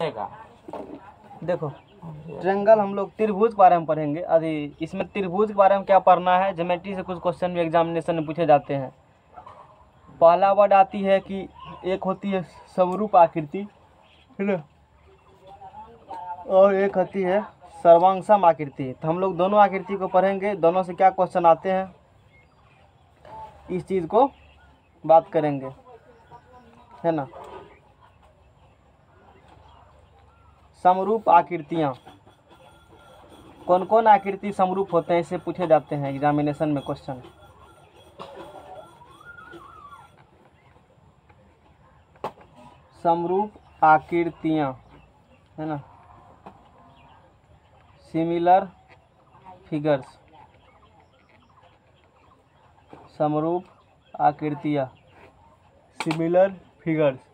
देखो ट्रायंगल हम लोग त्रिभुज के बारे में पढ़ेंगे। अभी इसमें त्रिभुज के बारे में क्या पढ़ना है, ज्योमेट्री से कुछ क्वेश्चन भी एग्जामिनेशन में पूछे जाते हैं। पहला वर्ड आती है कि एक होती है समरूप आकृति, है ना, और एक होती है सर्वांगसम आकृति। तो हम लोग दोनों आकृति को पढ़ेंगे, दोनों से क्या क्वेश्चन आते हैं इस चीज़ को बात करेंगे, है ना। समरूप आकृतियाँ, कौन कौन आकृति समरूप होते हैं, इसे पूछे जाते हैं एग्जामिनेशन में क्वेश्चन। समरूप आकृतियाँ, है ना, सिमिलर फिगर्स, समरूप आकृतियाँ, सिमिलर फिगर्स।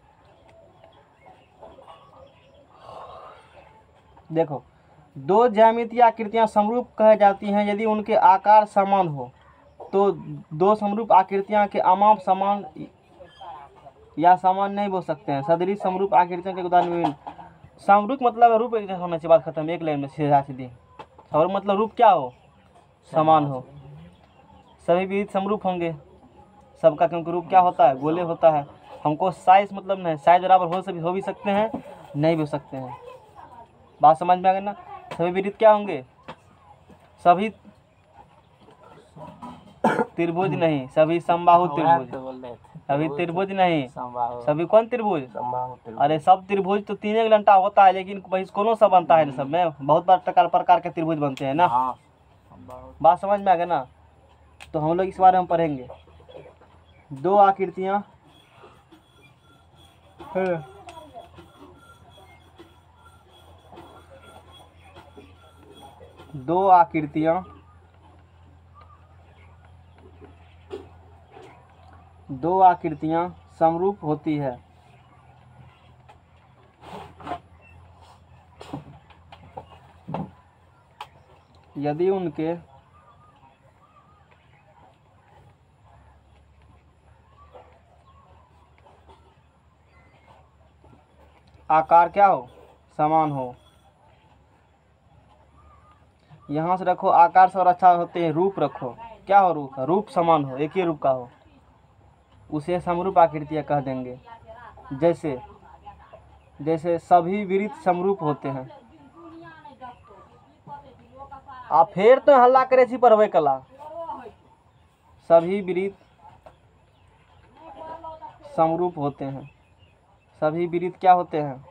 देखो, दो ज्यामितीय आकृतियाँ समरूप कह जाती हैं यदि उनके आकार समान हो। तो दो समरूप आकृतियाँ के अमाप समान या समान नहीं बोल सकते हैं। सदृश समरूप आकृतियों के उदाहरण विभिन्न। समरूप मतलब रूप एक जैसा होना चाहिए, बात खत्म, एक लाइन में सीधा सीधी। समरूप मतलब रूप क्या हो, समान हो। सभी विविध समरूप होंगे सबका, क्योंकि रूप क्या होता है, गोले होता है। हमको साइज मतलब नहीं, साइज बराबर हो भी सकते हैं, नहीं भी हो सकते हैं। बात समझ में आ गई ना। सभी विविध क्या होंगे, सभी त्रिभुज नहीं, सभी समबाहु त्रिभुज। सभी त्रिभुज नहीं, सभी कौन त्रिभुज, अरे सब त्रिभुज तो तीन एक घंटा होता है, लेकिन कोनो सा बनता है, सब में बहुत प्रकार के त्रिभुज बनते हैं ना। बात समझ में आ गया ना। तो हम लोग इस बारे में पढ़ेंगे। दो आकृतियाँ, दो आकृतियाँ समरूप होती है यदि उनके आकार क्या हो, समान हो। यहाँ से रखो, आकार से और अच्छा होते हैं रूप रखो। क्या हो रूप, रूप समान हो, एक ही रूप का हो, उसे समरूप आकृतियाँ कह देंगे। जैसे जैसे सभी विरुद्ध समरूप होते हैं। आप फिर तो हल्ला करे छी पढ़वे कला। सभी विरुद्ध समरूप होते हैं। सभी विरुद्ध क्या होते हैं,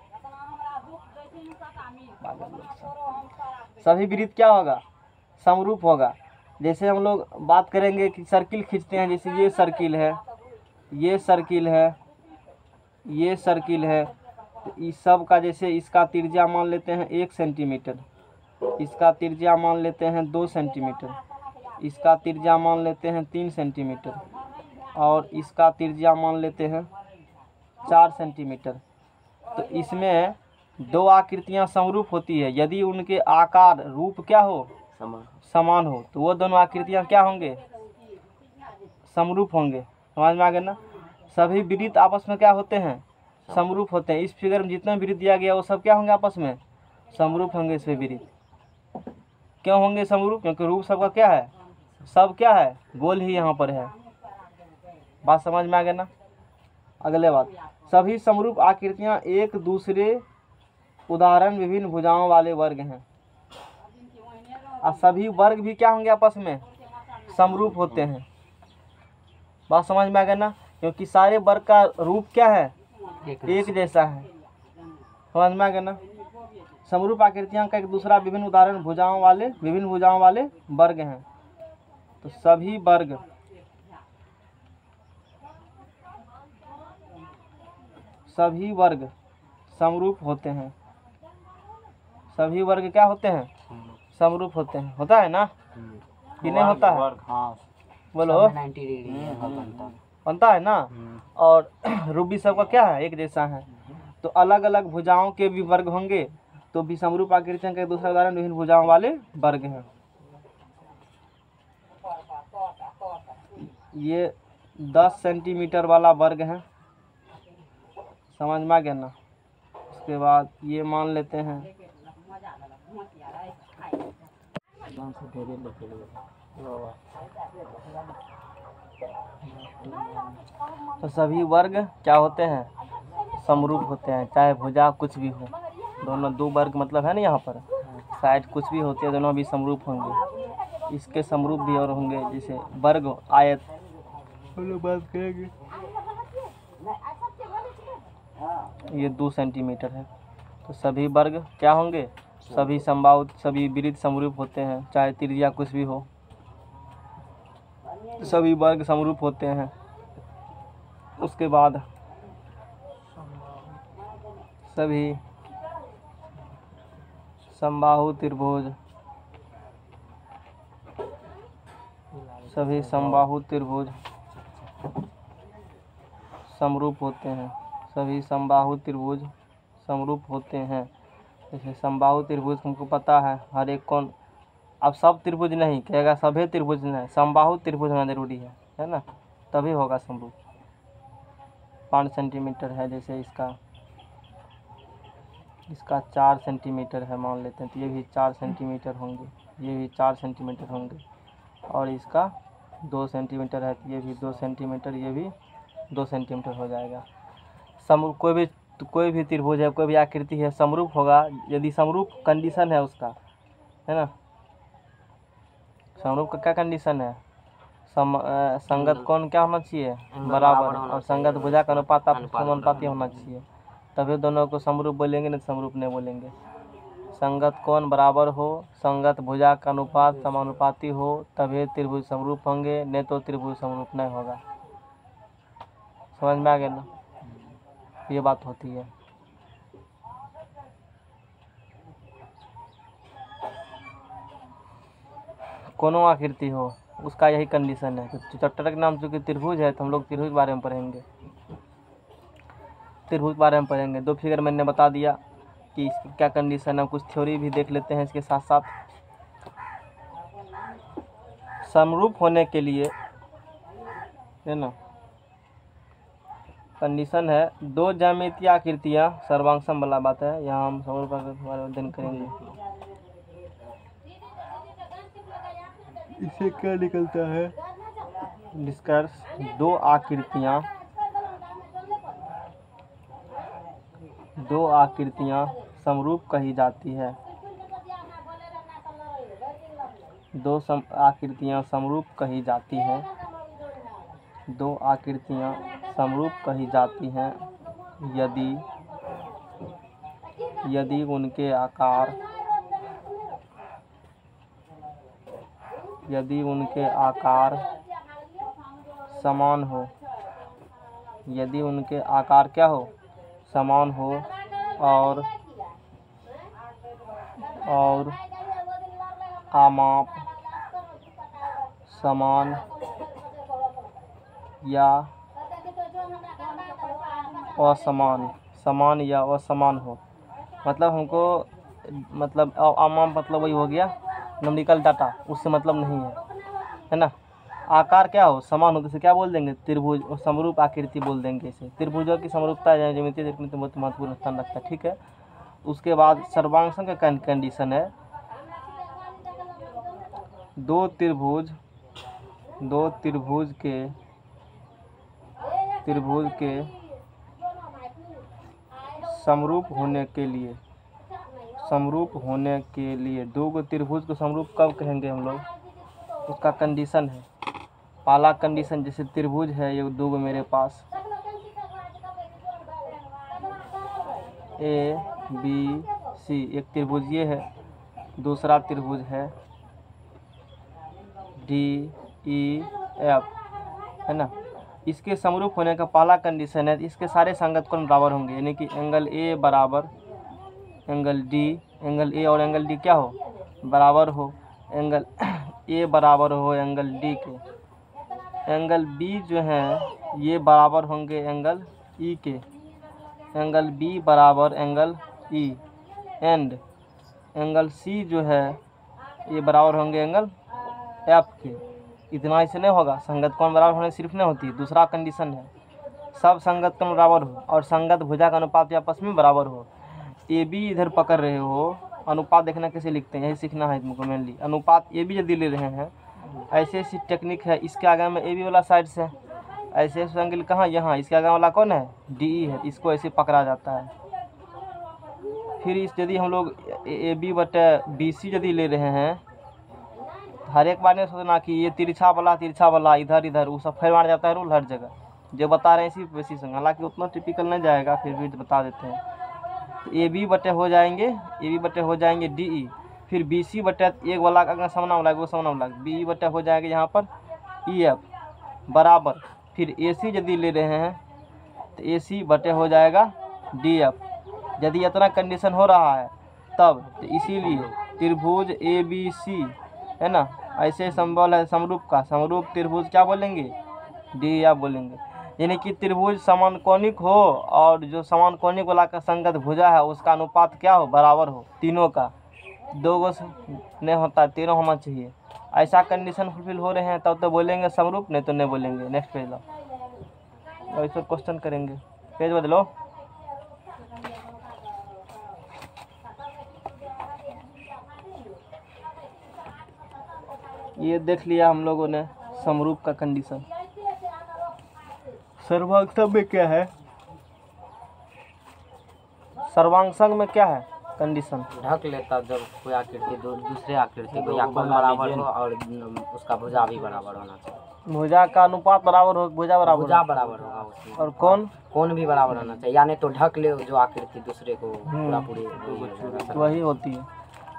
सभी विरुद्ध क्या होगा, समरूप होगा। जैसे हम लोग बात करेंगे कि सर्किल खींचते हैं, जैसे ये सर्किल है, ये सर्किल है, ये सर्किल है, तो इस सब का जैसे इसका त्रिज्या मान लेते हैं 1 सेंटीमीटर, इसका त्रिज्या मान लेते हैं 2 सेंटीमीटर, इसका त्रिज्या मान लेते हैं 3 सेंटीमीटर, और इसका त्रिज्या मान लेते हैं 4 सेंटीमीटर। तो इसमें दो आकृतियां समरूप होती है यदि उनके आकार रूप क्या हो, समान हो। तो वो दोनों आकृतियां क्या होंगे, समरूप होंगे। समझ में आ गया ना। सभी विरुद्ध आपस में क्या होते हैं, समरूप होते हैं। इस फिगर में जितना विरुद्ध दिया गया वो सब क्या होंगे, आपस में समरूप होंगे। इसमें विरुद्ध क्यों होंगे समरूप, क्योंकि रूप सबका क्या है, सब क्या है, गोल ही यहाँ पर है। बात समझ में आ गया ना। अगले बात, सभी समरूप आकृतियां एक दूसरे उदाहरण विभिन्न भुजाओं वाले वर्ग हैं। और सभी वर्ग भी क्या होंगे, आपस में समरूप होते हैं। बात समझ में आ गया ना, क्योंकि सारे वर्ग का रूप क्या है, एक जैसा है। समझ में आ गया ना। समरूप आकृतियां का एक दूसरा विभिन्न उदाहरण विभिन्न भुजाओं वाले वर्ग हैं। तो सभी वर्ग समरूप होते हैं। सभी वर्ग क्या होते हैं, समरूप होते हैं। होता है ना कि नहीं होता है, बोलो, बनता है ना। और रूप भी सबका क्या है, एक जैसा है। तो अलग अलग भुजाओं के भी वर्ग होंगे, तो भी समरूप आकृतियों के दूसरा उदाहरण विभिन्न भुजाओं वाले वर्ग हैं। ये 10 सेंटीमीटर वाला वर्ग है। समझ में आ गया ना। उसके बाद ये मान लेते हैं। तो सभी वर्ग क्या होते हैं, समरूप होते हैं, चाहे भुजा कुछ भी हो। दोनों दो वर्ग मतलब है ना, यहाँ पर साइड कुछ भी होती है, दोनों भी समरूप होंगे। इसके समरूप भी और होंगे, जैसे वर्ग आयत, हम लोग बात करेंगे। ये 2 सेंटीमीटर है। तो सभी वर्ग क्या होंगे, सभी समबाहु सभी विरुद्ध समरूप होते हैं, चाहे त्रिज्या कुछ भी हो, सभी वर्ग समरूप होते हैं। उसके बाद सभी समबाहु त्रिभुज, सभी समबाहु त्रिभुज समरूप होते हैं, सभी समबाहु त्रिभुज समरूप होते हैं। जैसे समबाहु त्रिभुज हमको पता है हर एक कौन, अब सब त्रिभुज नहीं कहेगा, सभी त्रिभुज नहीं, समबाहु त्रिभुज होना जरूरी है ना, तभी होगा समरूप। 5 सेंटीमीटर है, जैसे इसका 4 सेंटीमीटर है मान लेते हैं, तो ये भी 4 सेंटीमीटर होंगे, ये भी 4 सेंटीमीटर होंगे, और इसका 2 सेंटीमीटर है, तो ये भी 2 सेंटीमीटर, ये भी 2 सेंटीमीटर हो जाएगा। समरूप कोई भी त्रिभुज है, कोई भी आकृति है, समरूप होगा यदि समरूप कंडीशन है उसका, है ना। समरूप का क्या कंडीशन है, संगत कोण क्या होना चाहिए, बराबर, और संगत भुजा का अनुपात समानुपाती होना चाहिए, तभी दोनों को समरूप बोलेंगे, नहीं समरूप नहीं बोलेंगे। संगत कोण बराबर हो, संगत भुजा का अनुपात समानुपाती हो, तभी त्रिभुज समरूप होंगे, नहीं तो त्रिभुज समरूप नहीं होगा। समझ में आ गया ना, ये बात होती है। कोनो आकृति हो उसका यही कंडीशन है। तो चैप्टर का नाम चूँकि त्रिभुज है, तो हम लोग त्रिभुज बारे में पढ़ेंगे, त्रिभुज बारे में पढ़ेंगे। 2 फिगर मैंने बता दिया कि इसकी क्या कंडीशन है, कुछ थ्योरी भी देख लेते हैं इसके साथ साथ। समरूप होने के लिए, है ना, कंडीशन है 2 ज्यामितीय आकृतियाँ, सर्वांगसम वाला बात है, यहाँ हम समरूप के बारे में अध्ययन करेंगे। इससे क्या निकलता है निष्कर्ष, 2 आकृतियाँ समरूप कही जाती है, 2 आकृतियाँ समरूप कही जाती हैं, 2 आकृतियाँ समरूप कही जाती हैं यदि उनके आकार समान हो, यदि उनके आकार क्या हो, समान हो, और आमाप समान या समान या असमान हो। मतलब हमको आमाप मतलब वही हो गया न्यूमेरिकल डाटा, उससे मतलब नहीं है ना। आकार क्या हो, समान हो, तो इसे क्या बोल देंगे, त्रिभुज, और समरूप आकृति बोल देंगे इसे। त्रिभुजों की समरूपता ज्यामितीय बहुत महत्वपूर्ण स्थान रखता है, ठीक है। उसके बाद सर्वांगसम का कंडीशन है, 2 त्रिभुज के समरूप होने के लिए 2 त्रिभुज को समरूप कब कहेंगे हम लोग, उसका कंडीशन है, पहला कंडीशन, जैसे त्रिभुज है ये 2 मेरे पास, ABC, एक त्रिभुज ये है, दूसरा त्रिभुज है DEF, है ना। इसके समरूप होने का पहला कंडीशन है, इसके सारे संगत कोण बराबर होंगे, यानी कि एंगल A बराबर एंगल D, एंगल A और एंगल D क्या हो, बराबर हो, एंगल A बराबर हो एंगल D के, एंगल B जो है ये बराबर होंगे एंगल E के, एंगल B बराबर angle E, and angle C जो है ये बराबर होंगे एंगल F के। इतना ही से नहीं होगा, संगत कोण बराबर होने सिर्फ नहीं होती, दूसरा कंडीशन है सब संगत कोण बराबर हो और संगत भुजा का अनुपात आपस में बराबर हो। ए बी इधर पकड़ रहे हो, अनुपात देखना कैसे लिखते हैं, यही सीखना है तुमको मेनली। अनुपात ए बी यदि ले रहे हैं, ऐसे ऐसी टेक्निक है। इसके आगे में ए बी वाला साइड से ऐसे एंगल कहाँ, यहाँ, इसके आगे वाला कौन है, डी ई है, इसको ऐसे पकड़ा जाता है। फिर इस यदि हम लोग ए बी बटे बी सी यदि ले रहे हैं, हर एक बार नहीं सोचना कि ये तिरछा वाला इधर इधर, वो सब फिर मार जाता है रूल हर जगह। जो बता रहे हैं इसी बेसिस से, हालांकि उतना टिपिकल नहीं जाएगा, फिर भी बता देते हैं। ए बी बटे हो जाएंगे डी ई, फिर बी सी बटे एक वाला अगर सामना वाला वो सामना वाला, बी ई बटे हो जाएगा यहाँ पर ई एफ बराबर, फिर ए सी यदि ले रहे हैं तो ए सी बटे हो जाएगा डी एफ। यदि इतना कंडीशन हो रहा है तब, तो इसीलिए त्रिभुज ए बी सी है ना, ऐसे संबल है समरूप का, समरूप त्रिभुज क्या बोलेंगे, डी एफ बोलेंगे। यानी कि त्रिभुज समानकोणिक हो और जो समानकोणिक वाला का संगत भुजा है उसका अनुपात क्या हो, बराबर हो, तीनों का। दो गो नहीं होता, तीनों होना चाहिए। ऐसा कंडीशन फुलफिल हो रहे हैं तब तो बोलेंगे समरूप, नहीं तो नहीं बोलेंगे। नेक्स्ट पेज लो, और इस पर क्वेश्चन करेंगे। पेज बदलो। ये देख लिया हम लोगों ने समरूप का कंडीशन। सर्वांग में क्या है, सर्वांग में क्या है कंडीशन, ढक लेता जब कोई आकृति दूसरे आकृति को या कोण बराबर हो और उसका भुजा भी बराबर होना चाहिए। भुजा का अनुपात बराबर हो, भुजा बराबर होगा उसमें, और कोण भी बराबर होना चाहिए। यानी तो ढक ले जो आकृति दूसरे को पूरा पूरी वही होती है।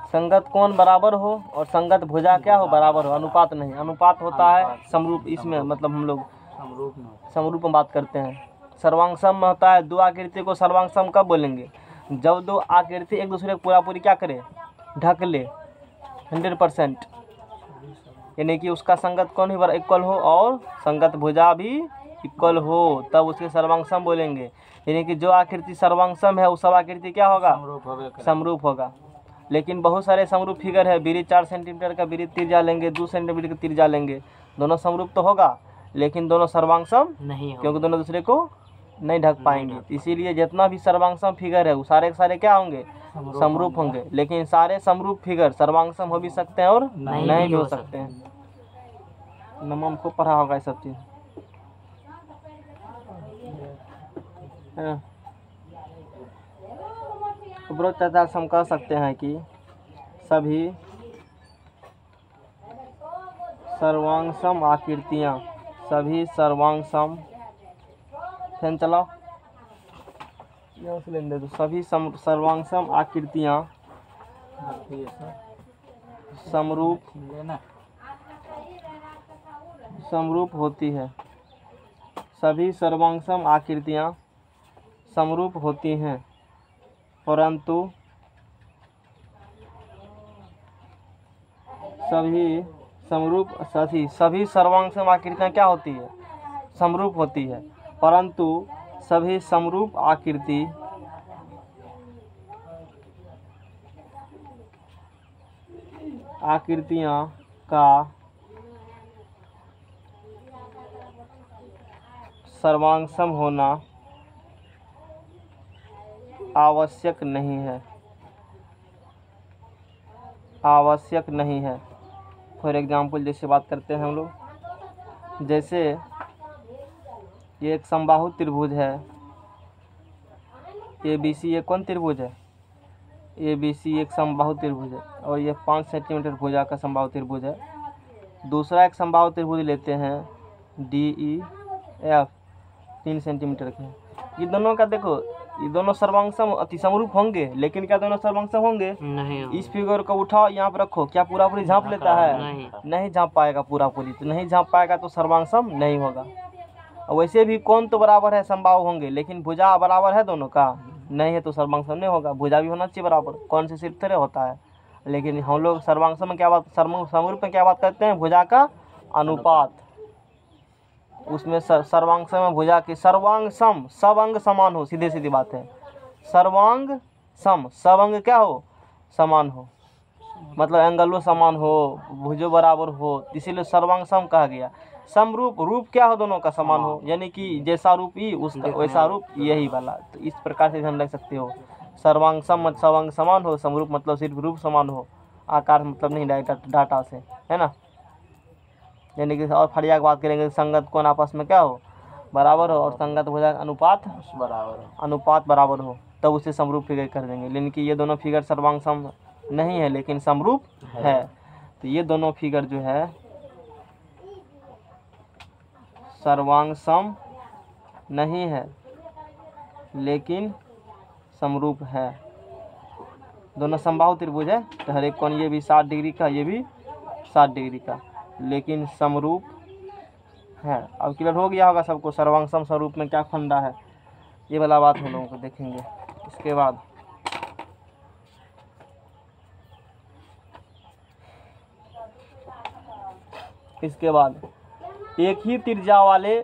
संगत कोण बराबर हो और संगत भुजा क्या हो, बराबर हो, अनुपात नहीं। अनुपात होता है समरूप, इसमें मतलब हम लोग समरूप में बात करते हैं। सर्वांगसम में होता है दो आकृति को सर्वांगसम कब बोलेंगे, जब दो आकृति एक दूसरे को पूरा पूरी क्या करे, ढक ले 100%, यानी कि उसका संगत कोण भी इक्वल हो और संगत भुजा भी इक्वल हो, तब उसके सर्वांगसम बोलेंगे। यानी कि जो आकृति सर्वांगसम है वो सब आकृति क्या होगा, समरूप होगा। लेकिन बहुत सारे समरूप फिगर है, वृत्त 4 सेंटीमीटर का वृत्त तिरछा लेंगे, 2 सेंटीमीटर का तिरछा लेंगे, दोनों समरूप तो होगा लेकिन दोनों सर्वांगसम नहीं, क्योंकि दोनों दूसरे को नहीं ढक पाएंगे। इसीलिए जितना भी सर्वांगसम फिगर है वो सारे के सारे क्या होंगे, समरूप होंगे। लेकिन सारे समरूप फिगर सर्वांगसम हो भी सकते हैं और नहीं भी हो सकते हैं। नमम को पढ़ा होगा ये सब चीज। उपरोक्त हम कह सकते हैं कि सभी सर्वांगसम आकृतियाँ, सभी सर्वांगसम, फैन चलाओ यहाँ से लेने दो, सभी सर्वांगसम आकृतियाँ समरूप होती है। सभी सर्वांगसम आकृतियाँ समरूप होती हैं, परंतु सभी सर्वांगसम आकृतियाँ क्या होती है, समरूप होती है, परंतु सभी समरूप आकृतियाँ का सर्वांगसम होना आवश्यक नहीं है। फॉर एग्जाम्पल जैसे बात करते हैं हम लोग, जैसे ये एक समबाहु त्रिभुज है, ए बी सी, ये कौन त्रिभुज है, ए बी सी एक समबाहु त्रिभुज है, और ये 5 सेंटीमीटर भुजा का समबाहु त्रिभुज है। दूसरा एक समबाहु त्रिभुज लेते हैं डी ई एफ 3 सेंटीमीटर के। ये दोनों का देखो, ये दोनों सर्वांगसम अति समरूप होंगे, लेकिन क्या दोनों सर्वांगसम होंगे नहीं। इस फिगर को उठाओ यहाँ पर रखो, क्या पूरा पूरी झाँप लेता है, नहीं झाँप पाएगा पूरा पूरी, तो नहीं झाँप पाएगा तो सर्वांगसम नहीं होगा। वैसे भी कोण तो बराबर है, समबाहु होंगे, लेकिन भुजा बराबर है दोनों का, नहीं है तो सर्वांगसम नहीं होगा। भुजा भी होना चाहिए बराबर, कौन से सिर्फ तरह होता है। लेकिन हम लोग सर्वांगसम में क्या बात, समरूप में क्या बात करते हैं, भुजा का अनुपात। उसमें सर्वांगसम में भुजा की सर्वांगसम, सब अंग समान हो, सीधे सीधी बात है। सर्वांगसम, सब अंग क्या हो, समान हो, मतलब एंगलो समान हो, भुजो बराबर हो, इसीलिए सर्वांगसम कहा गया। समरूप, रूप क्या हो, दोनों का समान हो, यानी कि जैसा रूप ई उसका वैसा रूप यही वाला। तो इस प्रकार से ध्यान रख सकते हो। सर्वांग सम मतलब सर्वांग समान हो, समरूप मतलब सिर्फ रूप समान हो, आकार मतलब नहीं डाटा डाटा से, है ना। यानी कि और फड़िया की बात करेंगे, संगत कोण आपस में क्या हो, बराबर हो, और संगत भुजाएं अनुपात बराबर हो, तब उसे समरूप फिगर कर देंगे। लेकिन कि ये दोनों फिगर सर्वांग सम नहीं है लेकिन समरूप है। तो ये दोनों फिगर जो है सर्वांग सम नहीं है लेकिन समरूप है। दोनों समबाहु त्रिभुज है, तो हर एक कोण ये भी 60 डिग्री का, ये भी 60 डिग्री का, लेकिन समरूप है। अब क्लियर हो गया होगा सबको सर्वांग सम स्वरूप में क्या फंडा है, ये वाला बात हम लोगों को देखेंगे। इसके बाद एक ही त्रिज्या वाले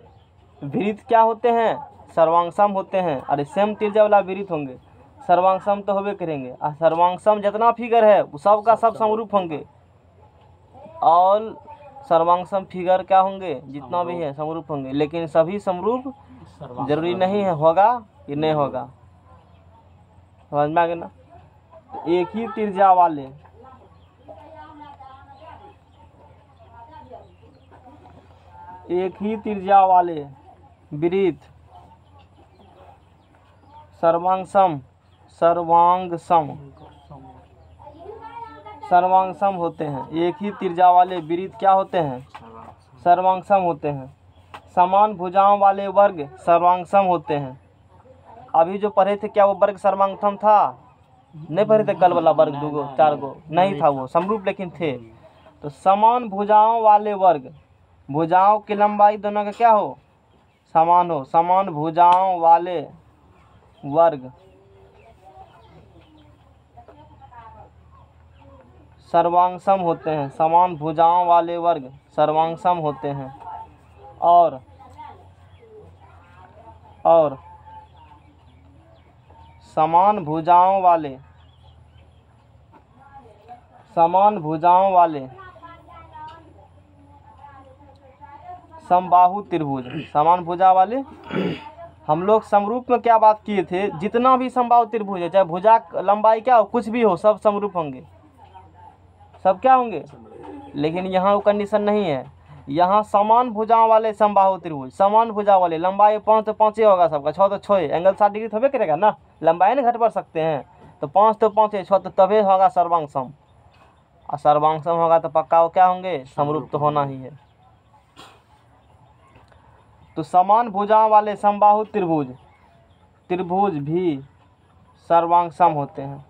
वृत्त क्या होते हैं, सर्वांग सम होते हैं। अरे सेम त्रिज्या वाला वृत्त होंगे, सर्वांग सम तो होबे करेंगे। और सर्वांग सम जितना फिगर है वो सब का सब समरूप होंगे, और सर्वांग सम फिगर क्या होंगे, जितना भी है समरूप होंगे। लेकिन सभी समरूप जरूरी नहीं है, होगा कि नहीं होगा, समझ में आ गया ना। एक ही त्रिज्या वाले वृत्त सर्वांग सम होते हैं। एक ही त्रिज्या वाले वृत्त क्या होते हैं, सर्वांग सम होते हैं। समान भुजाओं वाले वर्ग सर्वांग सम होते हैं। अभी जो पढ़े थे क्या वो वर्ग सर्वांग सम था, नहीं पढ़े थे कल वाला वर्ग, 2 गो 4 गो नहीं था, वो समरूप लेकिन थे। तो समान भुजाओं वाले वर्ग, भुजाओं की लंबाई दोनों का क्या हो, समान हो। समान भुजाओं वाले वर्ग सर्वांग सम होते हैं। समान भुजाओं वाले वर्ग सर्वांग सम होते हैं। और समान भुजाओं वाले समबाहु त्रिभुज, समान भुजा वाले, हम लोग समरूप में क्या बात किए थे, जितना भी समबाहु त्रिभुज है, चाहे भुजा लंबाई क्या हो, कुछ भी हो, सब समरूप होंगे, सब क्या होंगे। लेकिन यहाँ वो कंडीशन नहीं है, यहाँ समान भुजाओं वाले समबाहु त्रिभुज, समान भुजा वाले, लंबाई 5 तो 5 ही होगा सबका, 6 तो 6, एंगल 60 डिग्री तो होबे करेगा ना, लंबाई नहीं घट बढ़ सकते हैं, तो 5 तो 5 है, 6 तो तभी होगा सर्वांग सम। और सर्वांग सम होगा तो पक्का वो क्या होंगे, समरूप तो होना ही है। तो समान भुजाओं वाले समबाहु त्रिभुज भी सर्वांग सम होते हैं,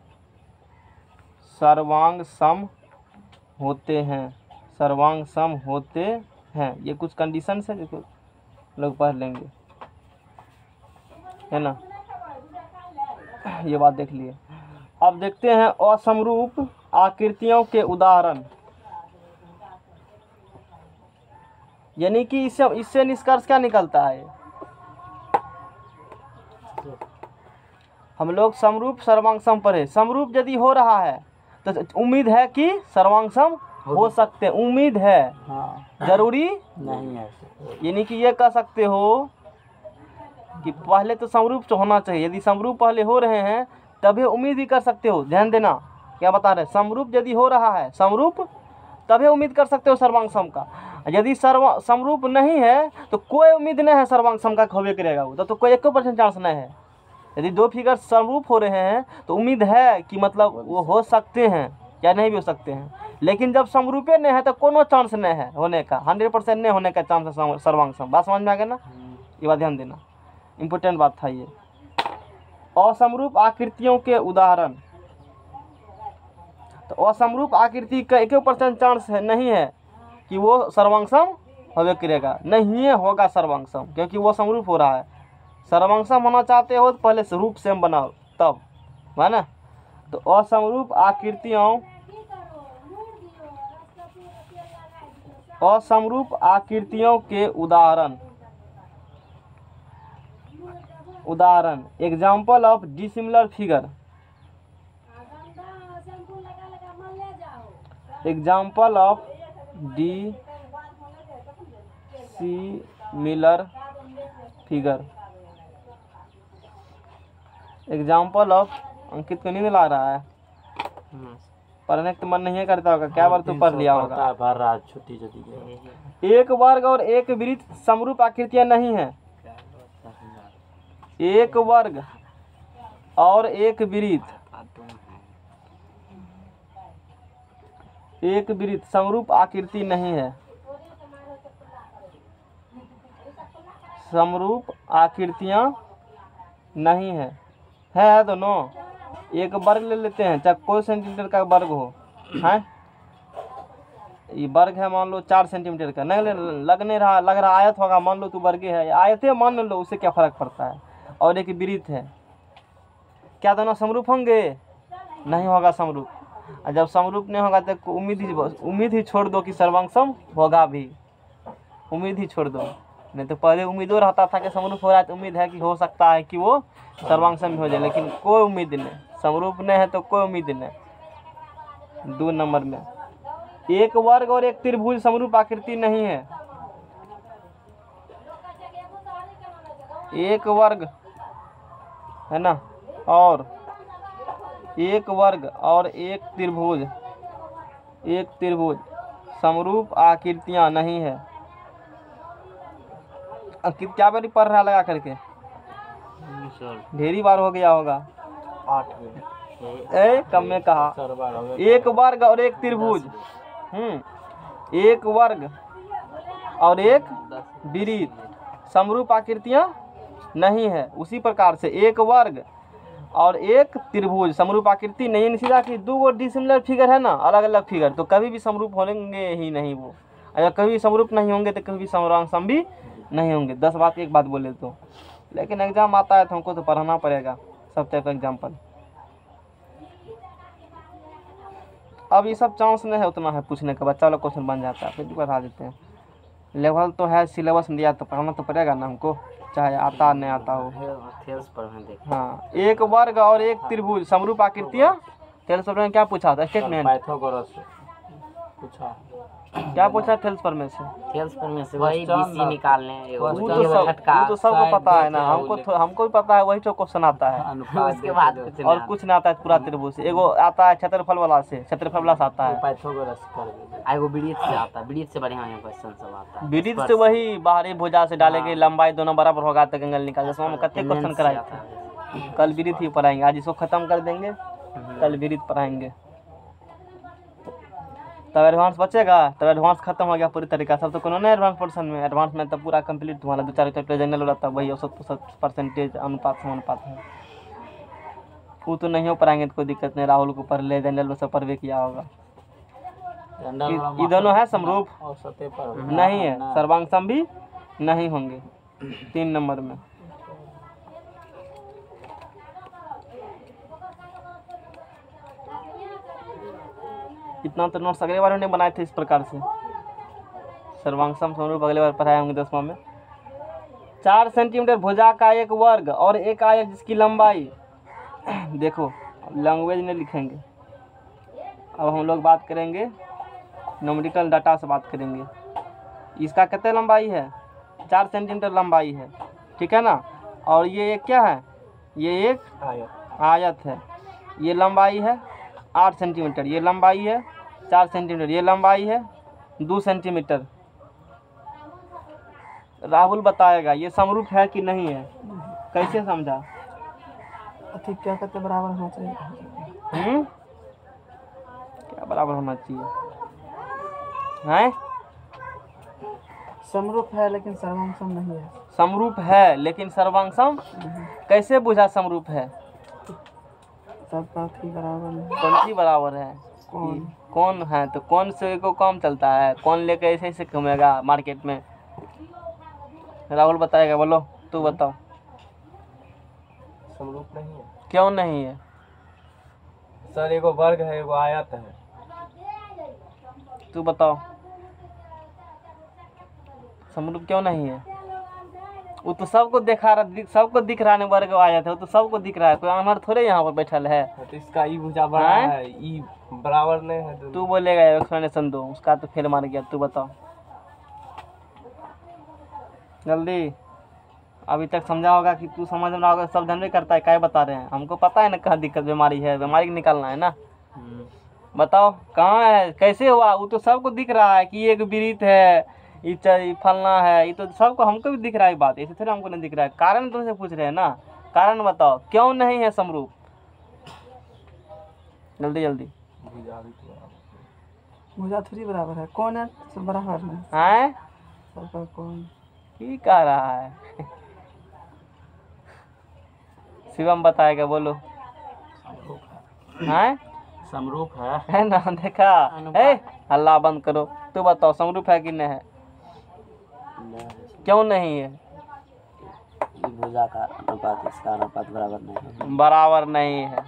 सर्वांग सम होते हैं। ये कुछ कंडीशन है जो लोग पढ़ लेंगे, है ना, ये बात देख लिए। अब देखते हैं असमरूप आकृतियों के उदाहरण। यानी कि इससे निष्कर्ष क्या निकलता है, हम लोग समरूप सर्वांग सम पढ़े, समरूप यदि हो रहा है तो उम्मीद है कि सर्वांग सम हो सकते हैं, उम्मीद है, जरूरी नहीं है। यानी कि ये कह सकते हो कि पहले तो समरूप तो होना चाहिए, यदि समरूप पहले हो रहे हैं तभी उम्मीद ही कर सकते हो। ध्यान देना क्या बता रहे, समरूप यदि हो रहा है, समरूप तभी उम्मीद कर सकते हो सर्वांग सम का। यदि समरूप नहीं है तो कोई उम्मीद नहीं है सर्वांग सम का होबे करेगा, वो तो कोई 1% चांस नहीं है। यदि दो फिगर समरूप हो रहे हैं तो उम्मीद है कि मतलब वो हो सकते हैं या नहीं भी हो सकते हैं। लेकिन जब समरूपे नहीं है तो कोनो चांस नहीं है होने का, 100% नहीं होने का चांस है सर्वांग सम। बात समझ में आ गया ना, ये बात ध्यान देना, इम्पोर्टेंट बात था ये। असमरूप आकृतियों के उदाहरण, तो असमरूप आकृति का 1% चांस है नहीं है कि वो सर्वांग सम होबे करेगा, नहीं है होगा सर्वांग सम, क्योंकि वो समरूप हो रहा है। सर्वांग सम होना चाहते हो तो पहले रूप सेम बनाओ तब, है ना। तो असमरूप आकृतियों के उदाहरण example of dissimilar figure, example of dissimilar figure, example of Ankit को नींद ला रहा है, हम्म। पढ़ने का तो मन नहीं करता होगा, क्या बार तू पढ़ लिया होगा। भर रहा छुट्टी जो दी गई। एक वर्ग और एक वृत्त समरूप आकृतियां नहीं है। एक वर्ग और एक वृत्त, एक वृत्त समरूप आकृति नहीं है। समरूप आकृतियां नहीं है दोनों। एक वर्ग ले लेते हैं, चाहे कोई सेंटीमीटर का वर्ग हो, है ये वर्ग है, मान लो 4 सेंटीमीटर का, नहीं लग रहा आयत होगा, मान लो तू वर्ग है, आयत है मान लो, उससे क्या फर्क पड़ता है। और एक वृत्त है, क्या दोनों समरूप होंगे? नहीं होगा समरूप। और जब समरूप नहीं होगा तो उम्मीद ही छोड़ दो कि सर्वांगसम होगा भी, उम्मीद ही छोड़ दो। नहीं तो पहले उम्मीदों रहता था कि समरूप हो रहा है तो उम्मीद है कि हो सकता है कि वो सर्वांगसम हो जाए, लेकिन कोई उम्मीद नहीं, समरूप नहीं है तो कोई उम्मीद नहीं। 2 नंबर में एक वर्ग और एक त्रिभुज समरूप आकृति नहीं है। एक वर्ग है ना, और एक वर्ग और एक त्रिभुज समरूप आकृतियां नहीं है। अंकित क्या बारी पढ़ रहा लगा करके? ढेरी बार हो गया होगा। 8 में कम में कहा। 4 बार हो गए। एक वर्ग और एक त्रिभुज, एक वर्ग और एक वृत्त समरूप आकृतियां नहीं है। उसी प्रकार से एक वर्ग और एक त्रिभुज समरूप आकृति नहीं है। सीधा कि 2 डिसिमिलर फिगर है ना, अलग अलग फिगर, तो कभी भी समरूप होंगे ही नहीं वो। अगर कभी समरूप नहीं होंगे तो कभी समरूप भी नहीं होंगे। 10 बात एक बात बोले तो, लेकिन एग्जाम आता है तो हमको तो पढ़ाना पड़ेगा सब टाइप का एग्जाम्पल। अब ये सब चांस नहीं है उतना है पूछने का, बच्चा वाला क्वेश्चन बन जाता है, फिर भी बता देते हैं। लेवल तो है, सिलेबस दिया तो पढ़ाना तो पड़ेगा ना हमको, चाहे आता नहीं आता हो। हाँ, एक वर्ग और एक त्रिभुज समरूप आकृतियां। थेल्स पर में क्या पूछा था? स्टेटमेंट पाइथागोरस पूछा, क्या पूछा थेल्स पर में से? वही BC निकालने, वो तो सबको पता है ना, हमको भी पता है, वही तो क्वेश्चन आता है। उसके बाद कुछ और कुछ नहीं आता है पूरा त्रिभुज से। एगो आता है क्षेत्रफल वाला से आता है। पाइथागोरस कर दे। एगो वृत्त से आता है, वृत्त से बढ़िया क्वेश्चन सब आता है। वृत्त से वही बाहरी भुजा से डालेंगे, लंबाई दोनों बराबर होगा तो एंगल निकाल। जैसे हम कितने क्वेश्चन कराए थे, कल वृत्त ही पढ़ाएंगे, आज इसको खत्म कर देंगे, कल वृत्त पढ़ाएंगे। तब एडवांस बचेगा, तब एडवांस खत्म हो गया पूरी तरीका। सब तो कोनो नहीं एडवांस पोर्शन में, एडवांस में तब पूरा कंप्लीट तुम्हारा 2-4 चैप्टर जनरल वाला था, वही 70% अनुपात समानुपात है। वो तो नहीं हो पढ़ाएंगे तो कोई दिक्कत नहीं, राहुल को पढ़ ले, जनरल में सब पढ़वे किया होगा। ये दोनों है समरूप नहीं है, सर्वांगसम भी नहीं होंगे। 3 नंबर में इतना तो नोट्स अगले बार हमने बनाए थे इस प्रकार से। सर्वांगसम समरूप अगले बार पढ़ाए होंगे 10वां में। 4 सेंटीमीटर भुजा का एक वर्ग और एक आयत जिसकी लंबाई देखो, लैंग्वेज में लिखेंगे। अब हम लोग बात करेंगे न्यूमेरिकल डाटा से बात करेंगे। इसका कितने लंबाई है? 4 सेंटीमीटर लंबाई है, ठीक है ना। और ये एक क्या है? ये एक आयत है। ये लंबाई है 8 सेंटीमीटर, ये लंबाई है 4 सेंटीमीटर, ये लंबाई है 2 सेंटीमीटर। राहुल बताएगा ये समरूप है कि नहीं है, कैसे समझा? ठीक, क्या कहते बराबर होना चाहिए? क्या बराबर होना चाहिए हैं? समरूप है लेकिन सर्वांगसम नहीं है। समरूप है लेकिन सर्वांगसम कैसे बुझा? समरूप है सब बात ही बराबर है। कौन सी बराबर है? कौन है तो कौन से को काम चलता है? कौन लेकर ऐसे ऐसे घूमेगा मार्केट में? राहुल बताएगा, बोलो तू बताओ। समरूप नहीं है। क्यों नहीं है? सर एगो वर्ग है, एगो आयत है। तू बताओ समरूप क्यों नहीं है? वो तो सबको सबको दिख रहा है, वर्ग आया था, वो तो सबको दिख रहा है, कोई अनहर थोड़े यहाँ पर बैठल है। तो इसका ई भुजा बड़ा है, ई बराबर नहीं है। तू बोलेगा एक्सप्लेनेशन दो, उसका तो फेल मार गया। तू बताओ जल्दी। अभी तक समझा होगा कि तू समझ में ना होगा, सब जानवे करता है, क्या बता रहे हैं, हमको पता है ना कहाँ दिक्कत बीमारी है, बीमारी को निकालना है ना। बताओ कहाँ है, कैसे हुआ, वो तो सबको दिख रहा है कि ये एक विरीत है, ये फलना है, ये तो सबको, हमको भी दिख रहा है बात, ऐसे थोड़ी हमको नहीं दिख रहा है। कारण तुमसे पूछ रहे हैं ना, कारण बताओ क्यों नहीं है समरूप, जल्दी जल्दी। भुजा थोड़ी बराबर है, कौन है सब बराबर नहीं हैं सबका कौन। की कह रहा है शिवम बताएगा, बोलो। हैं समरूप है ना, देखा है, हल्ला बंद करो। तू बताओ समरूप है कि नहीं है, क्यों नहीं है। भुजा का अनुपात इसका अनुपात बराबर नहीं है। बराबर नहीं है।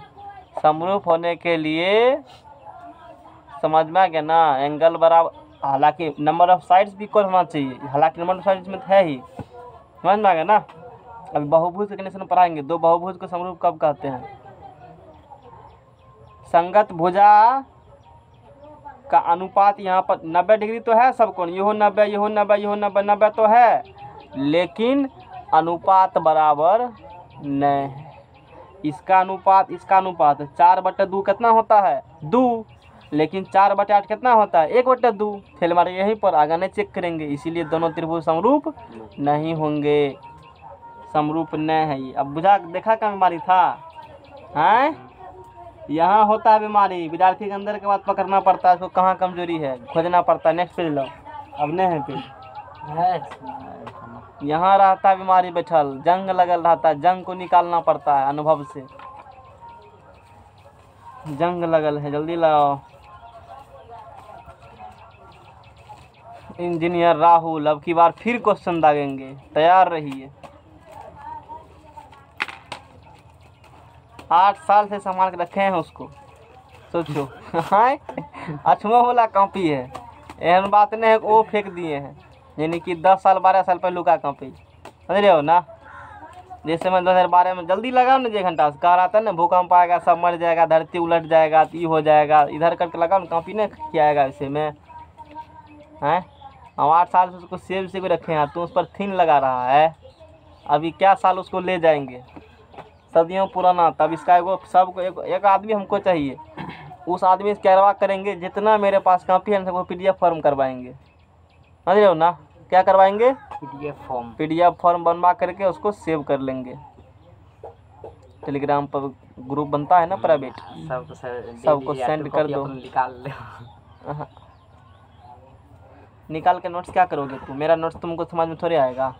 समरूप होने के लिए समझ में आ गया ना, एंगल बराबर, हालांकि नंबर ऑफ साइड्स भी इक्वल होना चाहिए, हालांकि नंबर ऑफ साइड्स में है ही, समझ में आ गया ना। अभी बहुभुज के कंडीशन पढ़ाएंगे, दो बहुभुज को समरूप कब कहते हैं। संगत भुजा का अनुपात यहाँ पर 90 डिग्री तो है सब कोण, यो 90, यो 90, यो 90, 90 तो है, लेकिन अनुपात बराबर नहीं है। इसका अनुपात 4/2 कितना होता है, 2, लेकिन 4/8 कितना होता है, 1/2। फिर हमारे यहीं पर आगे नहीं चेक करेंगे, इसीलिए दोनों त्रिभुज समरूप नहीं होंगे, समरूप नहीं है ये। अब बुझा देखा क्या बीमारी था, हैं यहाँ होता है बीमारी, विद्यार्थी के अंदर के बात पकड़ना पड़ता है, उसको कहाँ कमजोरी है खोजना पड़ता है। नेक्स्ट पेज लो, अब नहीं है पेज, यहाँ रहता है बीमारी बैठल, जंग लगल रहता है, जंग को निकालना पड़ता है अनुभव से, जंग लगल है, जल्दी लाओ। इंजीनियर राहुल अब की बार फिर क्वेश्चन दागेंगे, तैयार रहिए। 8 साल से संभाल के रखे हैं उसको, सोचो। हाँ अछुआ वाला कॉपी है, एहन बात नहीं है वो फेंक दिए हैं, यानी कि 10 साल 12 साल पहले का कॉपी, समझ रहे हो ना। जैसे मैं 2012 में जल्दी लगाओ ना, 1 घंटा से कह रहा था ना भूकंप आएगा, सब मर जाएगा, धरती उलट जाएगा, तो ये हो जाएगा, इधर करके लगाओ ना, कॉपी नहीं किया आएगा इसे में। हैं हम 8 साल से उसको सेव से भी रखे हैं, तो उस पर थीन लगा रहा है, अभी क्या साल उसको ले जाएंगे, सदियों पुराना। तब इसका एगो सबको एक आदमी हमको चाहिए, उस आदमी से करवा करेंगे, जितना मेरे पास कॉपी है सबको PDF फॉर्म करवाएंगे, समझ रहे हो ना। क्या करवाएंगे, PDF फॉर्म बनवा करके उसको सेव कर लेंगे। टेलीग्राम पर ग्रुप बनता है ना प्राइवेट, सबको सेंड कर दो। निकाल के नोट्स क्या करोगे तुम, मेरा नोट्स तुमको समझ में थोड़ी आएगा,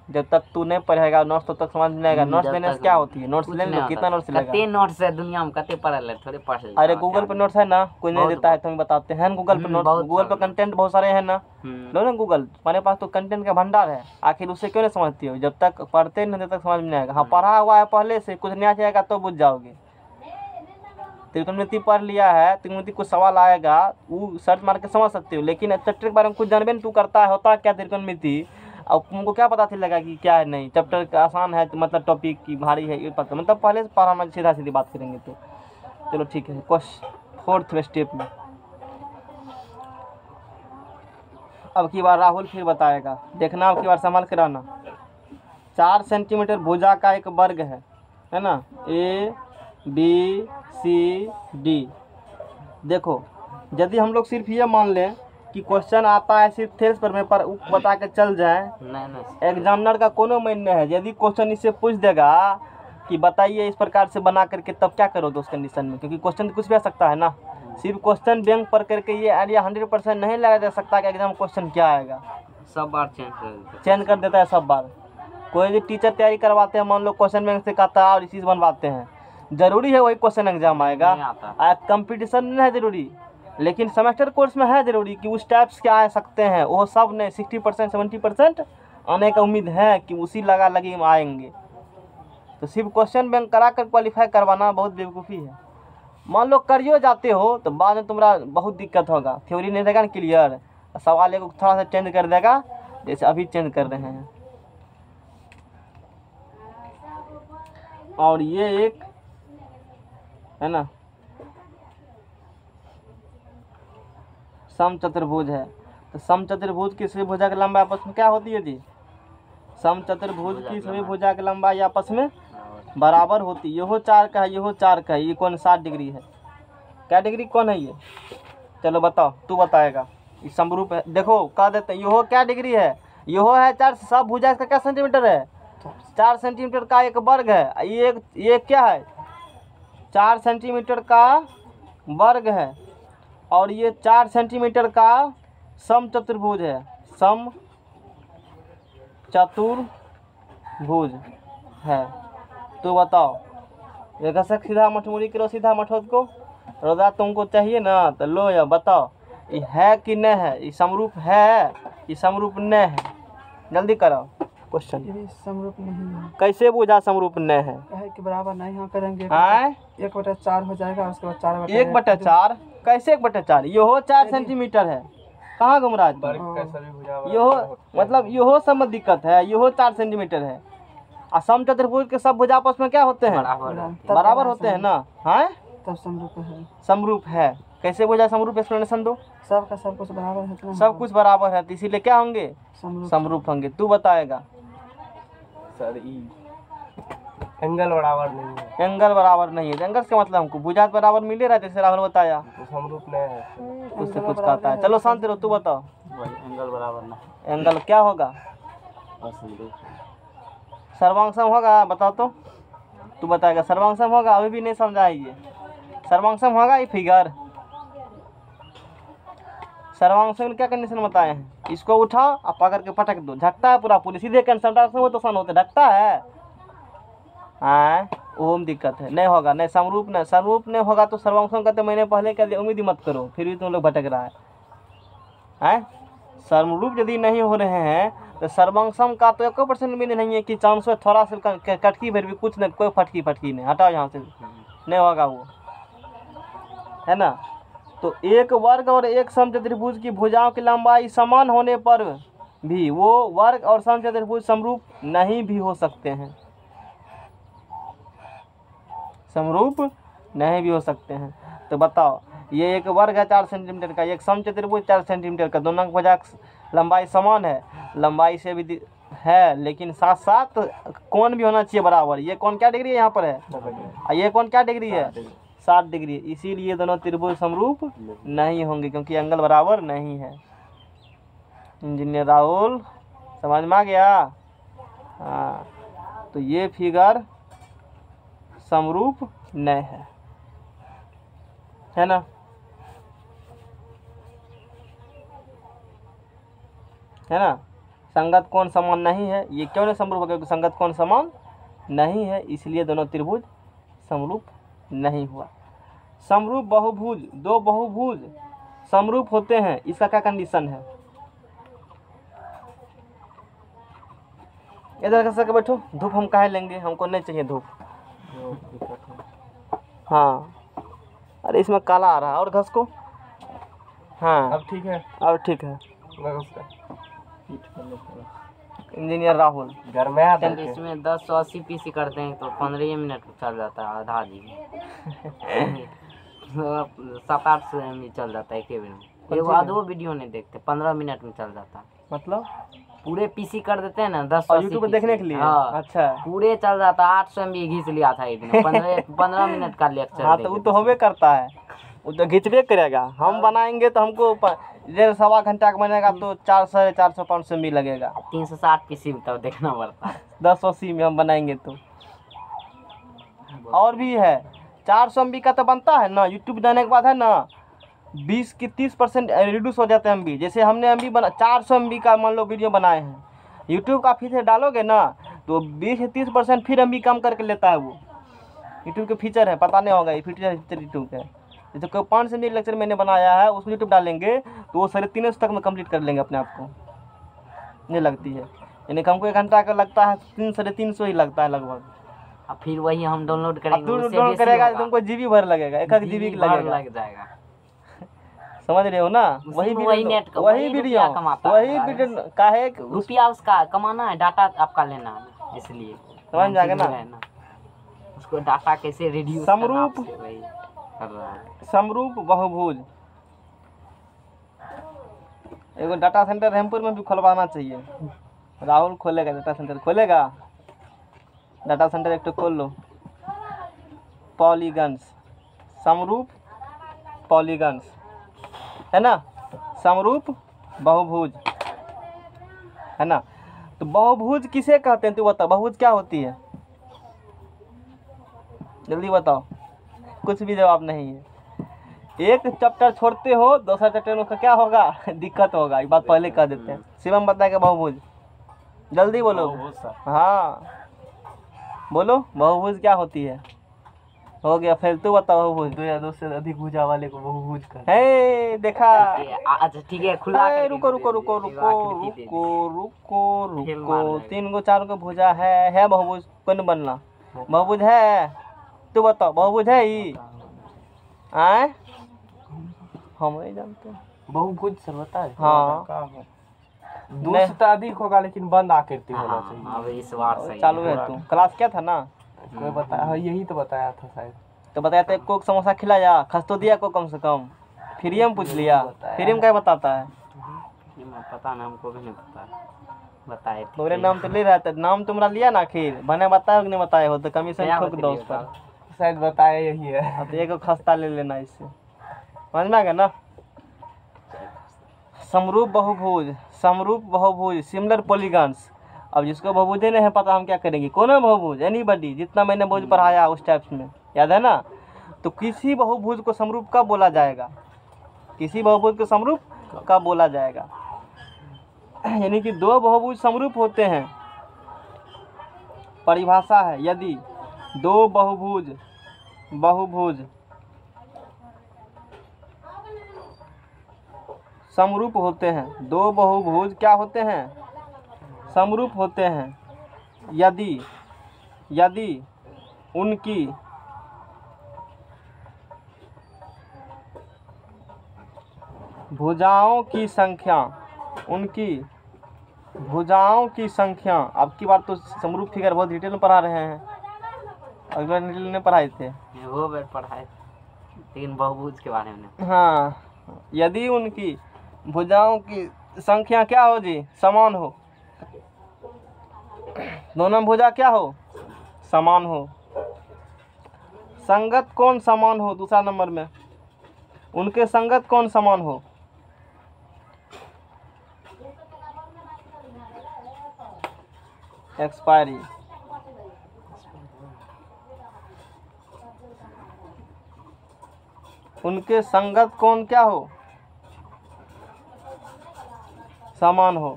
जब तक तू नहीं पढ़ेगा नोट्स तो तक समझ में आएगा। नोट्स देने से क्या होती है, नोट्स ले लो, कितना नोट्स लेगा, कते नोट्स है दुनिया में, कते पढ़ल है, थोड़े पढ़। अरे गूगल पे नोट्स है ना, कोई नहीं देता है तो हम बताते हैं गूगल पे नोट्स, गूगल पे कंटेंट बहुत सारे हैं ना, लो ना गूगल, हमारे पास तो कंटेंट का भंडार है, आखिर उससे क्यों नहीं समझती हो, जब तक पढ़ते नहीं तब तक समझ में नहीं आएगा। हाँ पढ़ा हुआ है पहले से, कुछ नया जाएगा तो बुझ जाओगे। त्रिकोणमिति पढ़ लिया है, त्रिकोणमिति कुछ सवाल आएगा वो सर्च मार के समझ सकते हो, लेकिन चैप्टर के बारे में कुछ जानबे नहीं तू करता है, होता क्या त्रिकोणमिति, अब तुमको क्या पता चलेगा कि क्या है नहीं, चैप्टर का आसान है तो मतलब टॉपिक की भारी है ये पता, मतलब पहले से पढ़ाना, सीधा सीधी बात करेंगे तो चलो ठीक है। क्वेश्चन 4th स्टेप में अब की बार राहुल फिर बताएगा, देखना अब की बार संभाल के रहना। 4 सेंटीमीटर भुजा का एक वर्ग है ना, ABCD। देखो यदि हम लोग सिर्फ ये मान लें कि क्वेश्चन आता है सिर्फ थेल्स पर में पर बता के चल जाए, एग्जामिनर का कोनो मायने है। यदि क्वेश्चन इससे पूछ देगा कि बताइए इस प्रकार से बना करके, तब क्या करोगे उस कंडीशन में, क्योंकि क्वेश्चन कुछ भी आ सकता है ना। सिर्फ क्वेश्चन बैंक पर करके ये आइडिया 100% नहीं लगा जा सकता कि एग्जाम क्वेश्चन क्या आएगा, सब बार चेंज कर देता है सब बार। कोई भी टीचर तैयारी करवाते हैं, मान लो क्वेश्चन बैंक से कहता है और इस चीज़ बनवाते हैं, जरूरी है वही क्वेश्चन एग्जाम आएगा, कंपटीशन नहीं है जरूरी, लेकिन सेमेस्टर कोर्स में है जरूरी कि उस टाइप्स के आ सकते हैं, वो सब नहीं 60% 70% आने का उम्मीद है कि उसी लगा लगी में आएंगे। तो सिर्फ क्वेश्चन बैंक करा कर क्वालिफाई करवाना बहुत बेवकूफ़ी है। मान लो करियो जाते हो तो बाद में तुम्हारा बहुत दिक्कत होगा, थ्योरी नहीं रहेगा ना क्लियर, सवाल एक थोड़ा सा चेंज कर देगा, जैसे अभी चेंज कर रहे हैं। और ये एक है ना समचतुर्भुज है, तो समचतुर्भुज की भुजा की लंबाई आपस में क्या होती है जी, समचतुर्भुज की सभी भुजा की लंबाई आपस में बराबर होती। यहो 4 का है, यहो 4 का है, ये कौन 60 डिग्री है? क्या डिग्री कौन है ये? चलो बताओ, तू बताएगा। ये समरूप है, देखो कह देते हैं यहो क्या डिग्री है? यहो है 4, सब भुजा इसका क्या सेंटीमीटर है? 4 सेंटीमीटर का एक वर्ग है। ये क्या है? 4 सेंटीमीटर का वर्ग है। और ये 4 सेंटीमीटर का समचतुर्भुज है, समचतुर्भुज है। तो बताओ, ये घसक सीधा मठमुड़ी करो, सीधा मठोद को रोदा तुमको चाहिए ना, तो लो या बताओ ये है कि नहीं है? ये समरूप है, ये समरूप नहीं है? जल्दी कराओ क्वेश्चन। ये समरूप नहीं है। कैसे बुझा समरूप नहीं है? है कि बराबर नहीं, यहाँ करेंगे हाँ 1/4 हो जाएगा, उसके बाद 4/1 1/4 कैसे 1/4? यहो 4 सेंटीमीटर है। कहाँ घूम रहा है? यहो मतलब यहो सब में दिक्कत है, यहो 4 सेंटीमीटर है। और समचतुर्भुज के सब भुजा आपस में क्या होते हैं? बराबर होते हैं ना? हाँ तब समरूप है। समरूप है। कैसे बुझा समरूप? एक्सप्लेनेशन दो। सब का सब कुछ बराबर है ना? सब कुछ बराबर है, तो इसीलिए क्या होंगे? समरूप। समरूप होंगे। तू बताएगा। सर एंगल बराबर नहीं है। एंगल बराबर नहीं है। एंगल का मतलब हमको भुजा बराबर मिले रहा है, जैसे राहुल बताया। तो समरूप नहीं है। उससे कुछ कहता है। चलो शांत रहो, तू बताओ। एंगल बराबर ना। एंगल क्या होगा? सर्वांगसम होगा। बताओ तो, तू बताएगा। सर्वांगसम होगा? अभी भी नहीं समझाइए। सर्वांगसम होगा ये फिगर? सर्वांगसम में क्या कंडीशन बताए हैं? इसको उठाओ और पकड़ के पटक दो, झकता है पूरा पूरी सीधे सर्वांगसम हो तो सन होते, ढकता है। हाँ वो में दिक्कत है, नहीं होगा। नहीं समरूप नहीं, समरूप नहीं होगा तो सर्वांगसम कहते मैंने पहले कह दिया, उम्मीद ही मत करो, फिर भी तुम लोग भटक रहा है। समरूप यदि नहीं हो रहे हैं तो सर्वांगसम का तो 1% भी नहीं है कि चांस है थोड़ा सा कटकी भर भी कुछ नहीं, कोई फटकी नहीं। हटाओ यहाँ से, नहीं होगा वो, है ना? तो एक वर्ग और एक समचतुर्भुज की भुजाओं की लंबाई समान होने पर भी वो वर्ग और समचतुर्भुज समरूप नहीं भी हो सकते हैं। समरूप नहीं भी हो सकते हैं। तो बताओ, ये एक वर्ग है 4 सेंटीमीटर का, एक समचतुर्भुज 4 सेंटीमीटर का, दोनों की भुजा लंबाई समान है, लंबाई से भी है, लेकिन साथ साथ कोण भी होना चाहिए बराबर। ये कोण क्या डिग्री है यहाँ पर है? और ये कोण क्या डिग्री है? 60 डिग्री। इसीलिए दोनों त्रिभुज समरूप नहीं होंगे, क्योंकि एंगल बराबर नहीं है। इंजीनियर राहुल समझ में आ गया? हाँ, तो ये फिगर समरूप नहीं है ना? है ना? संगत कोण समान नहीं है। ये क्यों नहीं समरूप है? क्योंकि संगत कोण समान नहीं है, इसलिए दोनों त्रिभुज समरूप नहीं हुआ। समरूप बहुभुज, दो बहुभुज समरूप होते हैं, इसका क्या कंडीशन है? इधर घस के बैठो। धूप हम काहे लेंगे? हमको नहीं चाहिए धूप। हाँ, अरे इसमें काला आ रहा है, और घस को। हाँ अब ठीक है। अब ठीक है। इंजीनियर राहुल घर में आ तो इसमें 10 से 80 पीसी करते हैं तो 15 मिनट में चल जाता है, आधा जी 7-8 से MB चल जाता है एक बेर में। एगो आधो वीडियो नहीं देखते, 15 मिनट में चल जाता है। मतलब पूरे पीसी कर देते हैं ना 10 और यूट्यूब पे देखने के लिए? हाँ, अच्छा, पूरे चल जाता है। 800 MB घिस लिया था एक दिन, 15 मिनट का लेक्चर। हाँ तो वो तो होबे करता है, वो तो घिंचबे करेगा। हम बनाएंगे तो हमको 1.5 घंटा का बनेगा तो 400, 450, 500 MB लगेगा। 360 पीसी में तब देखना पड़ता है। 1080 में हम बनाएंगे तो। और भी है 400 MB का तो बनता है ना, यूट्यूब जाने के बाद है ना 20 की 30% रिड्यूस हो जाता है MB। जैसे हमने MB बना 400 MB का मान लो वीडियो बनाए हैं, यूट्यूब का फीचर डालोगे ना तो 20 से 30% फिर MB कम करके लेता है वो। यूट्यूब के फीचर है, पता नहीं होगा ये फीचर यूट्यूब का। जैसे कोई 500 MB लेक्चर मैंने बनाया है, उसको यूट्यूब डालेंगे तो वो 350 तक में कंप्लीट कर लेंगे अपने आप को, नहीं लगती है। यानी हमको 1 घंटा का लगता है, 300-350 ही लगता है लगभग। अब फिर वही हम डाउनलोड अब करेंगे, तू उससे डाउनलोड बेसी करेगा होगा। तो तुमको जीबी भर लगेगा, 1 GB लगेगा, लग जाएगा। समझ रहे हो ना? उसी में वही नेट का- वही वही वीडियो रुपया कमाता है। वही वीडियो काहे रुपया उसका कमाना है, डाटा आपका लेना है, इसलिए समझ जाएगा ना? उसको डाटा कैसे रिड्यूस समरूप कर रहा है। समरूप बहुभुज। एगो डाटा सेंटर रामपुर में भी खुलवाना चाहिए, राहुल खोलेगा डाटा सेंटर, खोलेगा डाटा सेंटर एक तो खोल लो। पॉलीगन्स, समरूप पॉलीगन्स है ना, समरूप बहुभुज है ना। तो बहुभुज किसे कहते हैं तू बता, बहुभुज क्या होती है, जल्दी बताओ। कुछ भी जवाब नहीं है। एक चैप्टर छोड़ते हो दूसरा चैप्टर में उसका क्या होगा दिक्कत होगा, ये बात पहले कह देते हैं। शिवम बताएगा बहुभुज, जल्दी बोलो। हाँ बोलो बहुभुज क्या होती है, हो गया। फिर तू बताओ बहुभुज। 2 या 2 से अधिक भुजा वाले को बहुभुज कहते है देखा। अच्छा ठीक है, खुला है, करके रुको रुको दे रुको दीजिए, रुको आकृति दे रुको रुको खेल मार रुको, रहे 3 गो 4 गो भुजा है बहुभुज, कौन बनना बहुभुज है, तू बताओ बहुभुज है ही आए, हम नहीं जानते। हैं। बहुभुज सर बता है। हाँ। का है 2 से तो अधिक होगा लेकिन बंद आकृति होना हाँ, चाहिए। अब इस बार सही चालू है तू क्लास क्या था ना, कोई बताया, हाँ यही तो बताया था शायद। तो बताया था कोक समोसा खिलाया, खस तो दिया को कम से कम, फ्री में पूछ लिया, फ्री में क्या बताता है। पता ना, हमको भी नहीं पता, बताए थे। तुम्हारे नाम तो ले रहा था, नाम तुम्हारा लिया ना आखिर, बने बताए कि नहीं बताए हो, तो कमीशन क्या ठोक दो बताइए उस पर। शायद बताया यही है। हाँ, तो एक खस्ता ले लेना इससे, समझ में आ गया ना। समरूप बहुभुज, समरूप बहुभुज, सिमिलर पॉलीगन्स। अब जिसको बहुभुज नहीं है पता, हम क्या करेंगे, कौन है बहुभुज, एनीबॉडी, जितना मैंने बहुभुज पढ़ाया उस टाइप्स में याद है ना। तो किसी बहुभुज को समरूप कब बोला जाएगा, किसी बहुभुज को समरूप कब बोला जाएगा, यानी कि 2 बहुभुज समरूप होते हैं। परिभाषा है, यदि 2 बहुभुज समरूप होते हैं, 2 बहुभुज क्या होते हैं, समरूप होते हैं, यदि उनकी भुजाओं की संख्या, अब की बार तो समरूप फिगर बहुत डिटेल में पढ़ा रहे हैं, अगला डिटेल में पढ़ाए थे। वो बार पढ़ाए 3 बहुभुज के बारे में। हाँ, यदि उनकी भुजाओं की संख्या क्या हो जी, समान हो, दोनों भुजा क्या हो, समान हो। संगत कौन समान हो, दूसरा नंबर में उनके संगत कौन समान हो, एक्सपायरी, उनके संगत कौन क्या हो, समान हो।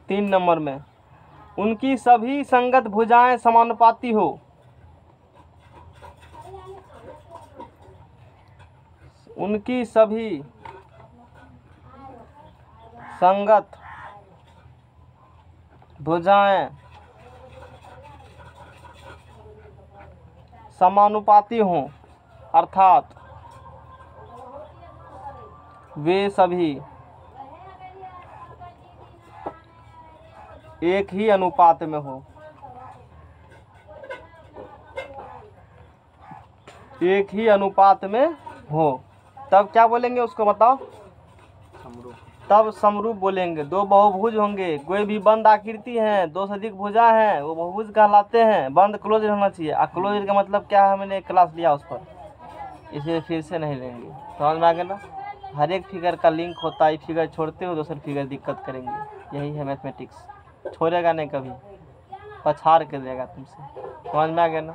3 नंबर में उनकी सभी संगत भुजाएं समानुपाती हो, उनकी सभी संगत भुजाएं समानुपाती हों, अर्थात वे सभी एक ही अनुपात में हो, एक ही अनुपात में हो, तब क्या बोलेंगे उसको बताओ, तब समरूप बोलेंगे। 2 बहुभुज होंगे, कोई भी बंद आकृति है, 2 से अधिक भुजा है, वो बहुभुज कहलाते हैं। बंद क्लोज होना चाहिए, और क्लोज का मतलब क्या है, मैंने क्लास लिया उस पर, इसे फिर से नहीं लेंगे, समझ में आ गया ना। हर एक फिगर का लिंक होता है, फिगर छोड़ते हो दूसरी फिगर दिक्कत करेंगे, यही है मैथमेटिक्स, छोड़ेगा नहीं कभी, पछाड़ के देगा तुमसे, समझ में आ गया ना।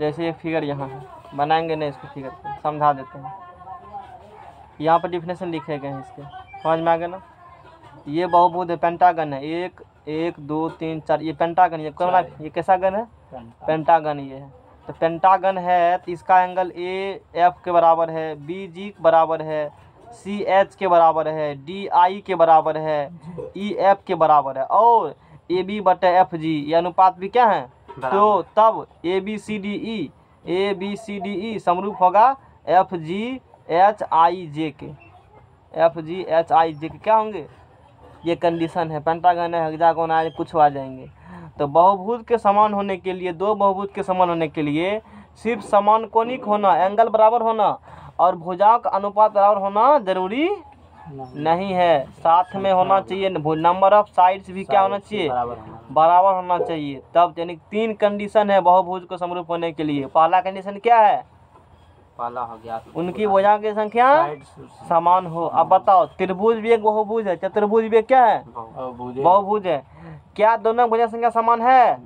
जैसे एक फिगर यहाँ है, बनाएंगे नहीं इसको, फिगर को समझा देते हैं, यहाँ पर डिफिनेशन लिखे गए हैं इसके, समझ में आ गया ना। ये बहुभुज है, पेंटागन है, 1 1 2 3 4, ये पेंटागन, ये कौन, ये कैसा गन है, पेंटागन ये है। तो पेंटागन है तो इसका एंगल AF के बराबर है, BG के बराबर है, CH के बराबर है, DI के बराबर है, EF के बराबर है, और AB/FG ये अनुपात भी क्या है, तो तब ABCDE समरूप होगा FGHIJ के, FGHIJ के क्या होंगे, ये कंडीशन है। पेंटागन है, हेक्सागोन है, कुछ आ जाएंगे। तो बहुभुज के समान होने के लिए, 2 बहुभुज के समान होने के लिए सिर्फ समान कोणिक होना, एंगल बराबर होना और भुजाओं का अनुपात बराबर होना जरूरी नहीं है, साथ में होना चाहिए। नंबर ऑफ साइड्स भी क्या होना चाहिए, बराबर होना चाहिए। तब यानी 3 कंडीशन है बहुभुज को समरूप होने के लिए। पहला कंडीशन क्या है, पहला हो गया उनकी भुजाओं की संख्या समान हो। अब बताओ, त्रिभुज भी एक बहुभुज है, चतुर्भुज भी एक क्या है, बहुभुज है। क्या दोनों भुजा संख्या समान है,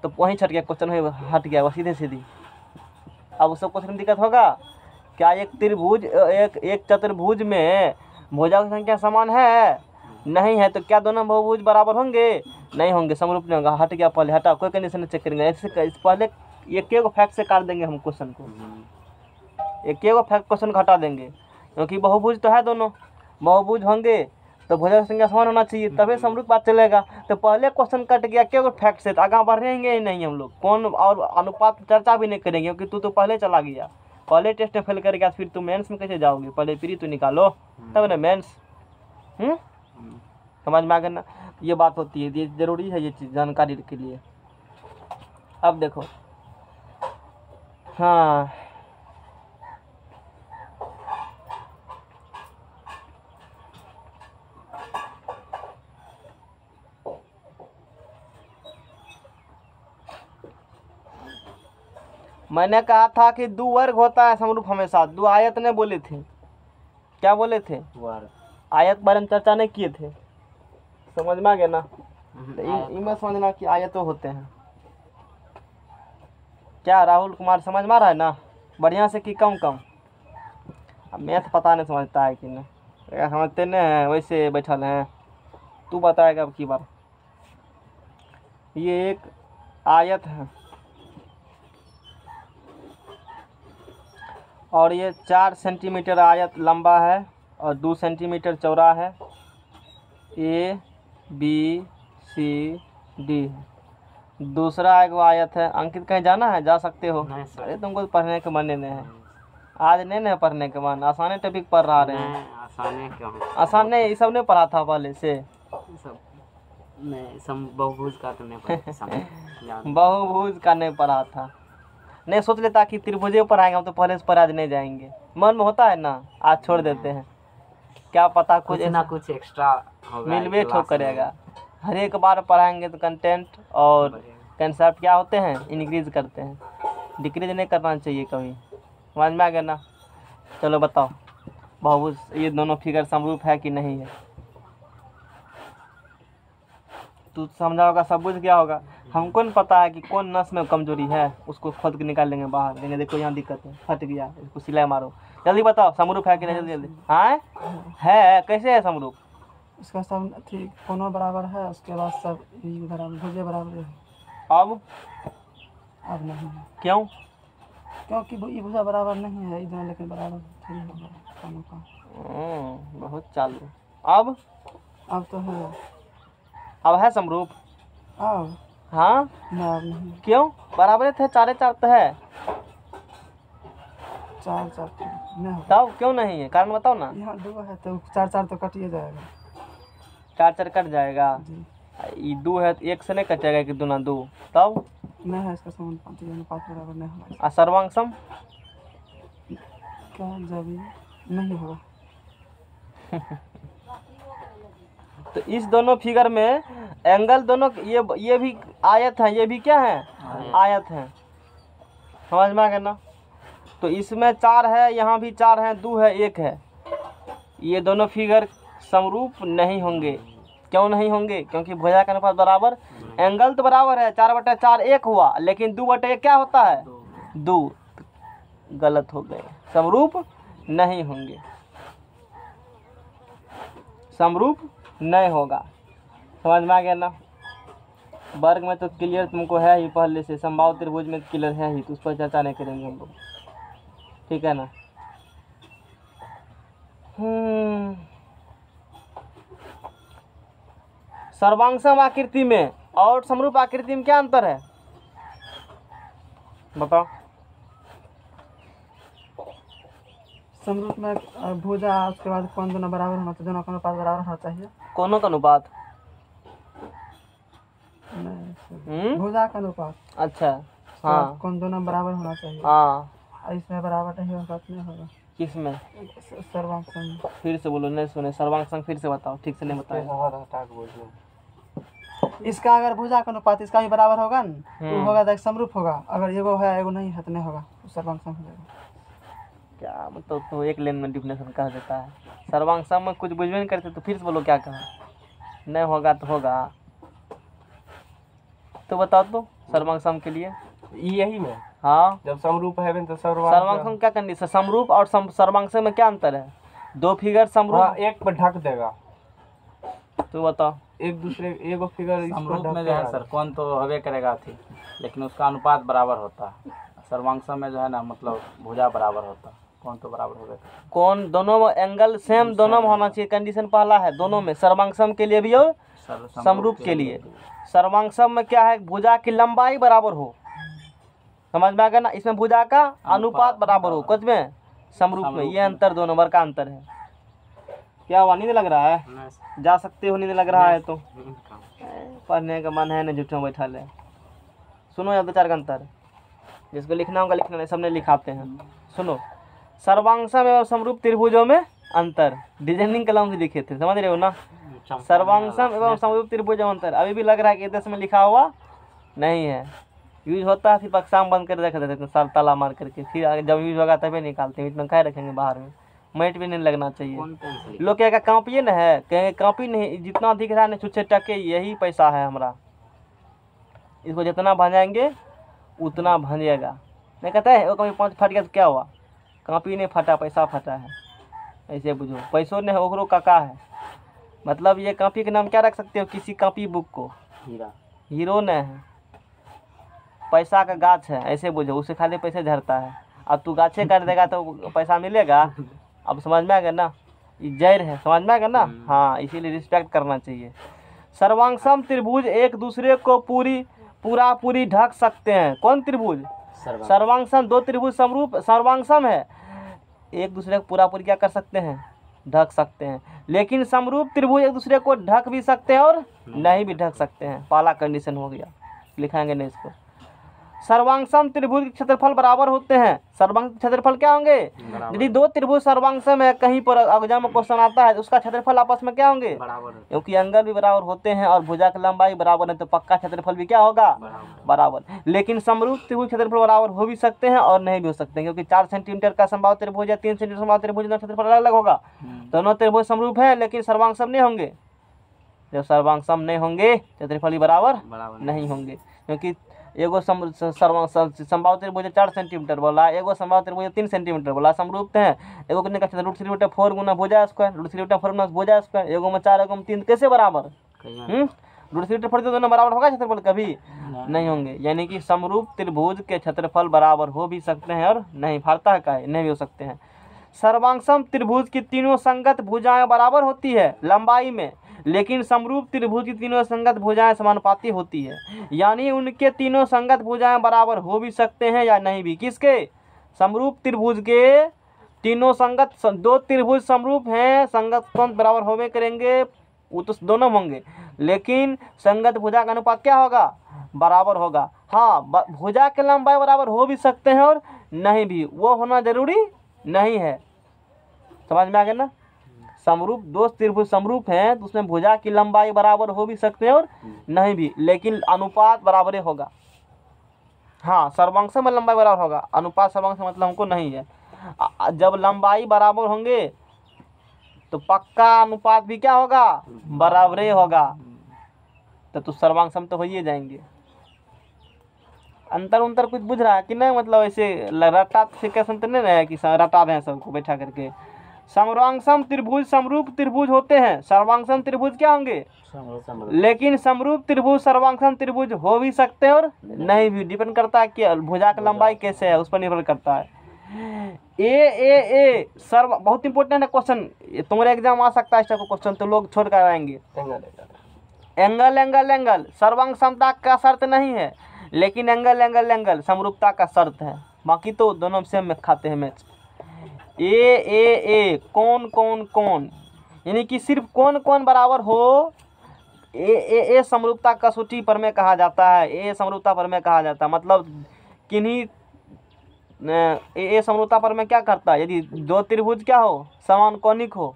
तो वहीं छट गया क्वेश्चन, हट गया वो सीधे सीधी। अब उस क्वेश्चन में दिक्कत होगा क्या, एक त्रिभुज एक चतुर्भुज में भुजाओं की संख्या समान है, नहीं है, तो क्या दोनों बहुभुज बराबर होंगे, नहीं होंगे, समरूप नहीं होगा। हट गया, पहले हटा, कोई कंडीशन चेक करेंगे ऐसे। इस पहले एक फैक्ट से काट देंगे हम क्वेश्चन को, एक फैक्ट क्वेश्चन को हटा देंगे, क्योंकि बहुभुज तो है, दोनों बहुभुज होंगे तो भुजा की संख्या समान होना चाहिए, तभी समरूप बात चलेगा। तो पहले क्वेश्चन कट गया क्या फैक्ट से, तो आगे बढ़ेंगे ही नहीं हम लोग, कौन और अनुपात चर्चा भी नहीं करेंगे, क्योंकि तू तो पहले चला गया, पहले टेस्ट में फेल कर गया, फिर तुम मेंस में कैसे जाओगे, पहले प्री तो निकालो तब ना मेंस। समझ में आ गया ना, ये बात होती है, ये जरूरी है, ये चीज़ जानकारी के लिए। अब देखो, हाँ मैंने कहा था कि 2 वर्ग होता है समरूप हमेशा, 2 आयत ने बोले थे, क्या बोले थे, आयत बारे में चर्चा नहीं किए थे। समझ में आ गया ना, तो इनमें समझना कि आयत तो होते हैं। क्या राहुल कुमार समझ में आ रहा है ना, बढ़िया से कि कम कम। अब मैथ पता नहीं समझता है कि नहीं, समझते नहीं हैं वैसे बैठल हैं। तू बताएगा अब की बार। ये एक आयत है और ये 4 सेंटीमीटर आयत लंबा है और 2 सेंटीमीटर चौड़ा है। A B C D दूसरा एक आयत है। अंकित कहीं जाना है, जा सकते हो। अरे तुमको तो पढ़ने के मन नहीं है, आज नहीं है पढ़ने के मन, आसानी टॉपिक पढ़ रहा रहे हैं। आसानी क्यों, आसान नहीं, ये सब नहीं पढ़ा था पहले से, सब नहीं, सब बहुभुज का तो नहीं पढ़ा बहुभुज का नहीं पढ़ा था। नहीं सोच लेता कि त्रिभुजे पर आएंगे हम, तो पहले से पर आज नहीं जाएंगे, मन में होता है ना, आज छोड़ देते हैं, क्या पता कुछ ना कुछ एक्स्ट्रा मिलवे ठोक करेगा। हर एक बार पढ़ाएंगे तो कंटेंट और कंसेप्ट क्या होते हैं, इंक्रीज करते हैं, डिक्रीज नहीं करना चाहिए कभी। समझ में आ गया ना। चलो बताओ, बहुभुज ये दोनों फिगर समरूप है कि नहीं है, तू समझा होगा, सब बुझ गया होगा। हमको नहीं पता है कि कौन नस में कमजोरी है, उसको खोद के निकाल लेंगे बाहर, लेंगे देखो यहाँ दिक्कत है, फट गया, इसको सिलाई मारो। जल्दी बताओ समरूप है कि नहीं, जल्दी जल्दी। हाँ है, कैसे है समरूप, इसका सब ठीक कोनों बराबर है, उसके बाद सब ये बराबर भुजे बराबर है। अब नहीं है, क्यों, क्योंकि ये भुजा बराबर नहीं है इधर, लेकिन बराबर थोड़ी होगा कोनों का। बहुत चालू। अब तो है, अब है समरूप, अब हाँ नहीं, क्यों, बराबर थे, 4 तो है, 4 नहीं होगा। तब क्यों नहीं है, कारण बताओ ना। यहाँ 2 है तो 4 तो कटिए जाएगा। 4 कट जाएगा, जी ये 2 है तो 1 से नहीं कटेगा कि 2 ना 2, तब नहीं है, इसका समानुपाती अनुपात बराबर नहीं होगा। सर्वांशम क्या जब ये नहीं होगा, तो इस दोनों फिगर में एंगल दोनों, ये भी आयत है, ये भी क्या है, आयत है। समझ में आ गया ना। तो इसमें 4 है, यहाँ भी 4 है, 2 है, 1 है, ये दोनों फिगर समरूप नहीं होंगे। क्यों नहीं होंगे, क्योंकि भुजा का अनुपात बराबर, एंगल तो बराबर है, 4/4 1 हुआ, लेकिन 2/1 क्या होता है, 2, गलत हो गए, समरूप नहीं होंगे, समरूप नहीं होगा। समझ में आ गया ना। वर्ग में तो क्लियर तुमको है ही पहले से, समबाहु त्रिभुज में क्लियर है ही, तो उस पर चर्चा नहीं करेंगे हम लोग, ठीक है ना। सर्वांशम आकृति में और समरूप आकृति में क्या अंतर है, बताओ। समरूप में भुजा, उसके बाद कौन दोनों बराबर होना चाहिए, दोनों का अनुपात बराबर होना चाहिए। कौनों का अनुपात, नहीं, भुजा का अनुपात, अच्छा हाँ, कौन दोनों बराबर होना चाहिए। हाँ इसमें बराबर नहीं होगा तो नहीं होगा। किस में? सर्वांग संग। फिर से बोलो, नहीं सुने। सर्वांग संग फिर से बताओ, ठीक से नहीं बताया। इसका अगर भुजा का अनुपात इसका भी बराबर होगा न तो होगा तो समरूप होगा। अगर एगो है एगो नहीं है तो नहीं होगा, तो सर्वांग सम हो जाएगा। क्या मतलब, तो एक लाइन में डिफिनेशन कह देता है। सर्वांग सम में कुछ बुझवे नहीं करते, तो फिर से बोलो क्या कहा। नहीं होगा तो होगा, तो बताओ तो सर्वांग सम के लिए। यही में हाँ, जब समरूप है तो सर्वांग सम क्या कंडीशन? समरूप और सर्वांग सम में क्या अंतर है? दो फिगर समरूप। हाँ, एक पर ढक देगा, तो बताओ। एक दूसरे एगो फिगर समरूप में जो है सर कौन तो हवे करेगा थी, लेकिन उसका अनुपात बराबर होता है। सर्वांग में जो है ना मतलब भुजा बराबर होता है, कौन तो बराबर होगा। कौन? दोनों में एंगल सेम दोनों में होना चाहिए, कंडीशन पहला है दोनों में, सर्वांग सम के लिए भी और समरूप के लिए। सर्वांग सम में क्या है? भुजा की लंबाई बराबर हो, समझ में आ गया ना। इसमें भुजा का अनुपात बराबर हो, कुछ में समरूप में। ये अंतर दोनों बार का अंतर है। क्या हुआ, नींद लग रहा है? जा सकते हो, नींद लग रहा है तो। पढ़ने का मन है ना, झूठों बैठा ले। सुनो यार, दो चार का अंतर, जिसको लिखना होगा लिखना, नहीं सबने लिखाते हैं। सुनो, सर्वांग सम एवं समरूप त्रिभुजों में अंतर, डिजाइनिंग कलम से लिखे थे, समझ रहे हो ना। सर्वांग सम एवं समरूप त्रिभुजों में अंतर, अभी भी लग रहा है कि दस में लिखा हुआ नहीं है। यूज होता है, फिर पक्षाम बंद कर रख देते साल ताला मार करके, फिर आगे जब यूज होगा तभी निकालते हैं। इतना कह रखेंगे बाहर में, मैट भी नहीं लगना चाहिए। लोग क्या कॉपी न है, कहेंगे कॉपी नहीं, जितना दिख रहा है ना छुच्छे टके यही पैसा है हमारा। इसको जितना भंजाएंगे उतना भंजेगा। नहीं कहता है वो कभी 5 फट गया तो क्या हुआ, कॉपी नहीं फटा, पैसा फटा है। ऐसे बुझो, पैसों ने ओकरो काका है। मतलब ये कॉपी के नाम क्या रख सकते हो, किसी कॉपी बुक को हीरो ने है, पैसा का गाछ है, ऐसे बुझो। उससे खाली पैसे झड़ता है। अब तू गाछे काट देगा तो पैसा मिलेगा। अब समझ में आ गया ना, ये जैर है, समझ में आ गया ना। हाँ, इसीलिए रिस्पेक्ट करना चाहिए। सर्वांग सम त्रिभुज एक दूसरे को पूरी ढक सकते हैं। कौन त्रिभुज? सर्वांग सम। दो त्रिभुज समरूप सर्वांग सम है, एक दूसरे को पूरी क्या कर सकते हैं, ढक सकते हैं। लेकिन समरूप त्रिभुज एक दूसरे को ढक भी सकते हैं और नहीं भी ढक सकते हैं। पहला कंडीशन हो गया, लिखाएंगे नहीं इसको। सर्वांग सम त्रिभुज के क्षेत्रफल बराबर होते हैं। सर्वांग क्षेत्रफल क्या होंगे? यदि दो त्रिभुज सर्वांग सम है, कहीं पर एग्जाम में क्वेश्चन आता है तो उसका क्षेत्रफल आपस में क्या होंगे? क्योंकि एंगल भी बराबर होते हैं और भुजा की लंबाई बराबर है, तो पक्का क्षेत्रफल भी क्या होगा? बराबर। लेकिन समरूप त्रिभुज क्षेत्रफल बराबर हो भी सकते हैं और नहीं भी हो सकते हैं, क्योंकि 4 सेंटीमीटर का समबाहु त्रिभुज या 3 सेंटीमीटर समबाहु त्रिभुज का क्षेत्रफल अलग अलग होगा। दोनों त्रिभुज समरूप है लेकिन सर्वांग सम नहीं होंगे। जब सर्वांग सम नहीं होंगे क्षेत्रफल ही बराबर नहीं होंगे, क्योंकि एगो समबाहु त्रिभुज 4 सेंटीमीटर बोला, एगो समबाहु त्रिभुज 3 सेंटीमीटर बोला, समरूप है। एगो कितने का √3 4 गुना भुजा स्क्वायर, √3 4 गुना भुजा स्क्वायर, एगो में 4 एगो में 3, कैसे बराबर? √3 4 दोनों बराबर होगा क्षेत्रफल? कभी नहीं होंगे। यानी कि समरूप त्रिभुज के क्षेत्रफल बराबर हो भी सकते हैं और नहीं, फाड़ता है का नहीं भी हो सकते हैं। सर्वांग सम त्रिभुज की तीनों संगत भुजाएं बराबर होती है लंबाई में, लेकिन समरूप त्रिभुज की तीनों संगत भुजाएं समानुपाती होती है। यानी उनके तीनों संगत भुजाएं बराबर हो भी सकते हैं या नहीं भी। किसके? समरूप त्रिभुज के तीनों संगत। दो त्रिभुज समरूप हैं, संगत कौन बराबर होवे करेंगे, वो तो दोनों होंगे, लेकिन संगत भुजा का अनुपात क्या होगा? बराबर होगा। हाँ, भुजा के लंबाई बराबर हो भी सकते हैं और नहीं भी, वो होना जरूरी नहीं है। समझ में आ गया ना। समरूप दो त्रिभुज समरूप हैं तो उसमें भुजा की लंबाई बराबर हो भी सकते हैं और नहीं भी, लेकिन अनुपात बराबर होगा। हाँ, सर्वांग सम में लंबाई बराबर होगा, अनुपात सर्वांग सम मतलब हमको नहीं है। जब लंबाई बराबर होंगे तो पक्का अनुपात भी क्या होगा? बराबर होगा। तो सर्वांग सम तो हो ही जाएंगे। अंतर कुछ बुझ रहा है कि नहीं? मतलब ऐसे रटा फिकेशन तो नहीं है कि रटा रहे हैं सबको बैठा करके। सर्वांग सम त्रिभुज समरूप त्रिभुज होते हैं। सर्वांग सम त्रिभुज क्या होंगे? लेकिन समरूप त्रिभुज सर्वांग सम त्रिभुज हो भी सकते हैं और नहीं भी, डिपेंड करता है कि भुजा की लंबाई कैसे है, उस पर निर्भर करता है। ए सर्व बहुत इंपॉर्टेंट है क्वेश्चन, तुम्हारे एग्जाम आ सकता है। इसका क्वेश्चन तो लोग छोड़ कर आएंगे। एंगल सर्वांग समता का शर्त नहीं है, लेकिन एंगल समरूपता का शर्त है। बाकी तो दोनों सेम में खाते हैं मैच। ए कौन, यानी कि सिर्फ कौन बराबर हो, ए समरूपता कसौटी पर में कहा जाता है। ए समरूपता पर में कहा जाता है, मतलब किन्हीं ये समरूपता पर में क्या करता है? यदि दो त्रिभुज क्या हो, समान कोणिक हो,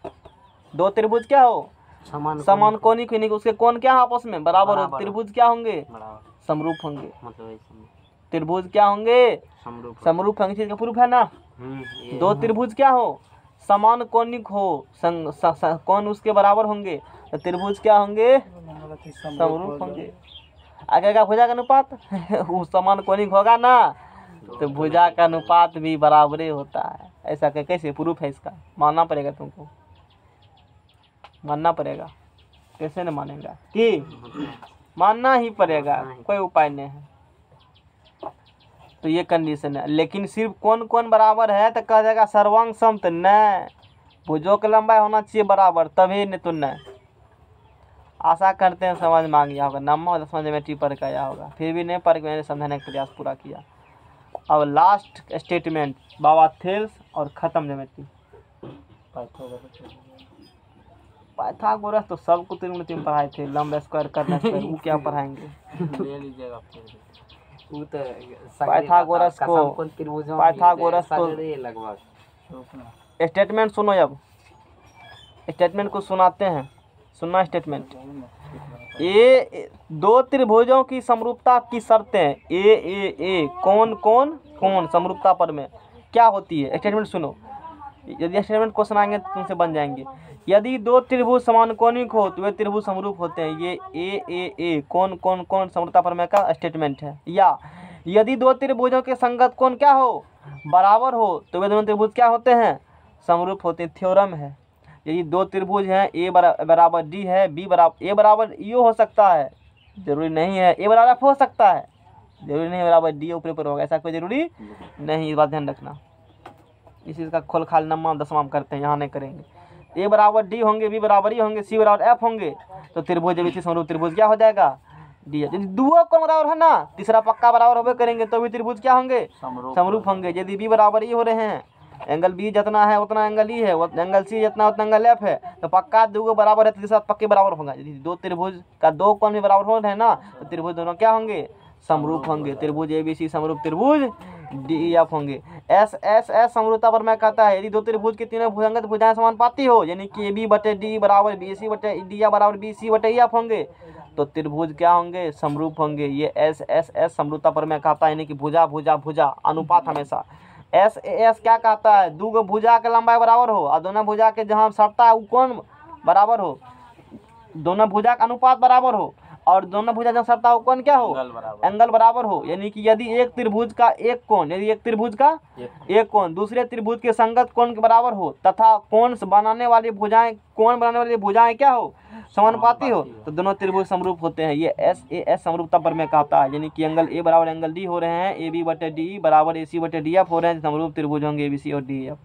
दो त्रिभुज क्या हो, समान कोणिक यानी कि उसके कोण क्या है आपस में बराबर हो, त्रिभुज क्या होंगे, समरूप होंगे। त्रिभुज क्या होंगे, समरूप होंगे। चीज का प्रूफ है ना। दो त्रिभुज क्या हो, समान कोणिक हो, कोण उसके बराबर होंगे, तो त्रिभुज क्या होंगे, समरूप होंगे। आगे का भुजा का अनुपात वो समान कोणिक होगा ना, तो भुजा का अनुपात भी बराबर होता है। ऐसा कैसे प्रूफ है इसका? मानना पड़ेगा, तुमको मानना पड़ेगा। कैसे न मानेगा कि मानना ही पड़ेगा, कोई उपाय नहीं है। तो ये कंडीशन है। लेकिन सिर्फ कौन कौन बराबर है तो कह जाएगा सर्वांग सम, तो न भुजों की लंबाई होना चाहिए बराबर, तभी नहीं तो न। आशा करते हैं समझ में आ गया होगा। नंबर समझ में टी पढ़ के आया होगा, फिर भी नहीं पढ़ के मैंने समझाने का प्रयास पूरा किया। अब लास्ट स्टेटमेंट बाबा थेल्स और ख़त्म ज्योमेट्री। पाइथागोरस तो सबको त्रिकोणमिति में पढ़ाए थे, लंब स्क्वायर करना स्क्वायर, वो क्या पढ़ाएंगे? ले लीजिएगा फिर। पाइथागोरस तो लगभग स्टेटमेंट सुनो। अब स्टेटमेंट को सुनाते हैं, सुनना स्टेटमेंट। ये दो त्रिभुजों की समरूपता की शर्तें ए कौन कौन कौन समरूपता पर में क्या होती है? स्टेटमेंट सुनो। यदि स्टेटमेंट क्वेश्चन आएंगे तो तुमसे बन जाएंगे। यदि दो त्रिभुज समान कोणिक हो तो वे त्रिभुज समरूप होते हैं। ये ए कौन कौन कौन समरूपता पर में का स्टेटमेंट है। या यदि दो त्रिभुजों के संगत कोण क्या हो, बराबर हो, तो वे दोनों त्रिभुज क्या होते हैं, समरूप होते हैं। थ्योरम है। यदि दो त्रिभुज हैं, ए बराबर डी है, बी बराबर ए बराबर यू हो सकता है, जरूरी नहीं है। ए बराबर एफ हो सकता है, जरूरी नहीं बराबर डी ऊपर होगा, ऐसा कोई जरूरी नहीं। इस बात ध्यान रखना। इसी का खोल खाल नम्मा 10वां करते हैं, यहाँ नहीं करेंगे। ए बराबर डी होंगे, बी बराबर ई होंगे, सी बराबर एफ होंगे, तो त्रिभुज यदि समरूप त्रिभुज क्या हो जाएगा, डी। यदि दो कोण बराबर है ना, तीसरा पक्का बराबर होबे करेंगे, तो भी त्रिभुज क्या होंगे, समरूप होंगे। यदि बी बराबर ई हो रहे हैं, एंगल बी जितना है उतना एंगल ई है, एंगल सी जितना उतना एंगल एफ है, तो पक्का दो बराबर है, तीसरा पक्के बराबर होगा। यदि दो त्रिभुज का दो कोण भी बराबर हो रहे हैं ना, तो त्रिभुज दोनों क्या होंगे, समरूप होंगे। त्रिभुज ABC समरूप त्रिभुज DEF होंगे। S समरूपता पर मैं कहता है, यदि दो त्रिभुज के तीनों भुजंगत भुजाएं समानुपाती हो, यानी कि AB बटे D बराबर BC बटे DF बराबर BC बटे EF होंगे, तो त्रिभुज क्या होंगे, समरूप होंगे। ये S समरूपता पर मैं कहता है, यानी कि भुजा भुजा भुजा अनुपात हमेशा। SAS क्या कहता है, दो भुजा के लंबाई बराबर हो और दोनों भुजा के जहाँ सटता है वो कौन बराबर हो, दोनों भुजा का अनुपात बराबर हो, और दोनों भुजा जहाँ सटता हो कौन क्या हो, एंगल बराबर हो। यानी कि यदि एक त्रिभुज का एक कोण, यदि एक त्रिभुज का एक कोण दूसरे त्रिभुज के संगत कोण के बराबर हो, तथा कोण बनाने वाली भुजाएं क्या हो, समानुपाती हो, तो दोनों त्रिभुज समरूप होते हैं। ये SAS समरूपता पर मैं कहता है, यानी कि एंगल A बराबर एंगल D हो रहे हैं, AB बटे DE बराबर AC बटे DF हो रहे हैं, समरूप त्रिभुज होंगे ABC और DEF।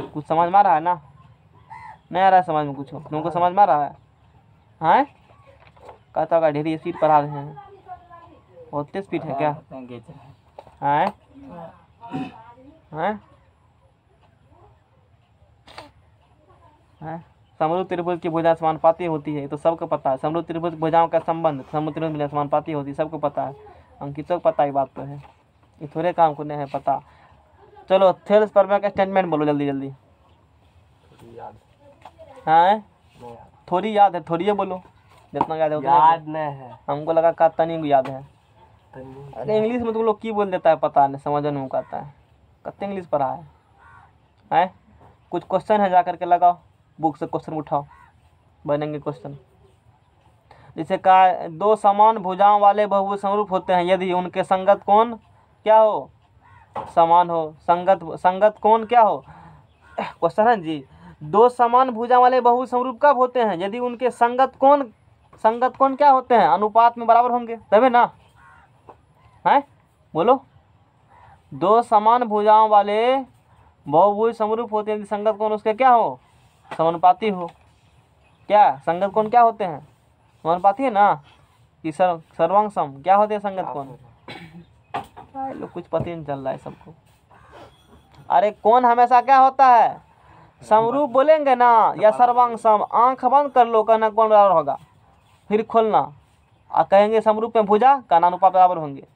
कुछ समझ में आ रहा है ना? नहीं आ रहा है समझ में? कुछ तुमको समझ में आ रहा है? हाँ, कहता होगा ढेरी स्पीड पढ़ा रहे हैं, बहुत तेज स्पीड है क्या? हाँ हाँ, समरूप त्रिभुज की भुजा समानुपाती होती है, तो सबको पता है। समरूप त्रिभुज भुजाओं का संबंध समरूप त्रिभुज भुजा समानुपाती होती है, सबको पता है। अंकितों को पता ही बात तो है, ये थोड़े काम को नहीं है पता। चलो थेल्स पर मैं स्टेटमेंट बोलो जल्दी जल्दी। हाँ, थोड़ी याद है, थोड़ी बोलो, जितना याद है उतना याद नहीं है हमको लगा का तनी याद है। अरे इंग्लिश में तुम लोग की बोल देता है, पता नहीं समझ नहीं आता है, कत्ते इंग्लिश पढ़ा है? कुछ क्वेश्चन है, जा करके लगाओ, बुक से क्वेश्चन उठाओ, बनेंगे क्वेश्चन। जैसे कहा, दो समान भुजाओं वाले बहुभुज समरूप होते हैं यदि उनके संगत कोण क्या हो, समान हो। संगत कोण क्या हो, क्वेश्चन है जी। दो समान भुजा वाले बहुभुज समरूप कब होते हैं, यदि उनके संगत कोण क्या होते हैं, अनुपात में बराबर होंगे, तभी ना है। बोलो, दो समान भुजाओं वाले बहुभुज समरूप होते हैं यदि संगत कोण उसके क्या हो, समानुपाती हो। क्या संगत कोण क्या होते हैं, समानुपाती है ना, कि सर्वांग सम क्या होते हैं संगत कोण। लोग कुछ पता ही नहीं चल रहा है सबको। अरे कोण हमेशा क्या होता है, समरूप बोलेंगे ना, या सर्वांग सम। आंख बंद कर लो, कहना कोण बराबर होगा, फिर खोलना और कहेंगे समरूप में भुजा का अनुपात बराबर होंगे।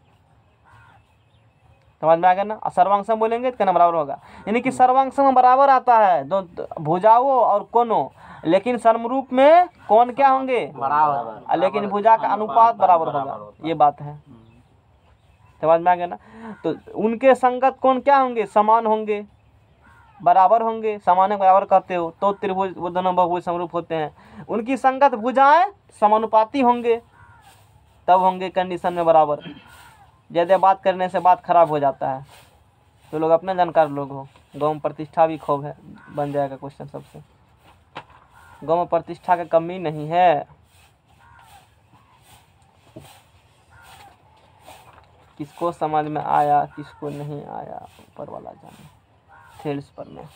समझ में आ गया ना। और सर्वांगसम बोलेंगे तो कितना बराबर होगा, यानी कि सर्वांगसम में बराबर आता है दो भुजाओं और कोनों, लेकिन समरूप में कौन क्या होंगे बराबर, लेकिन भुजा का अनुपात बराबर होगा, ये बात है। समझ में आ गया ना। तो उनके संगत कौन क्या होंगे, समान होंगे, बराबर होंगे, समान बराबर कहते हो तो त्रिभुज वो दोनों बहुभुज समरूप होते हैं। उनकी संगत भुजाएं समानुपाती होंगे तब होंगे कंडीशन में बराबर। ज़्यादा बात करने से बात खराब हो जाता है, तो लोग अपने जानकार लोग हो। गाँव में प्रतिष्ठा भी खूब है, बन जाएगा क्वेश्चन सबसे। गाँव में प्रतिष्ठा की कमी नहीं है। किसको समझ में आया किसको नहीं आया ऊपर वाला जाने। थेल्स पर में,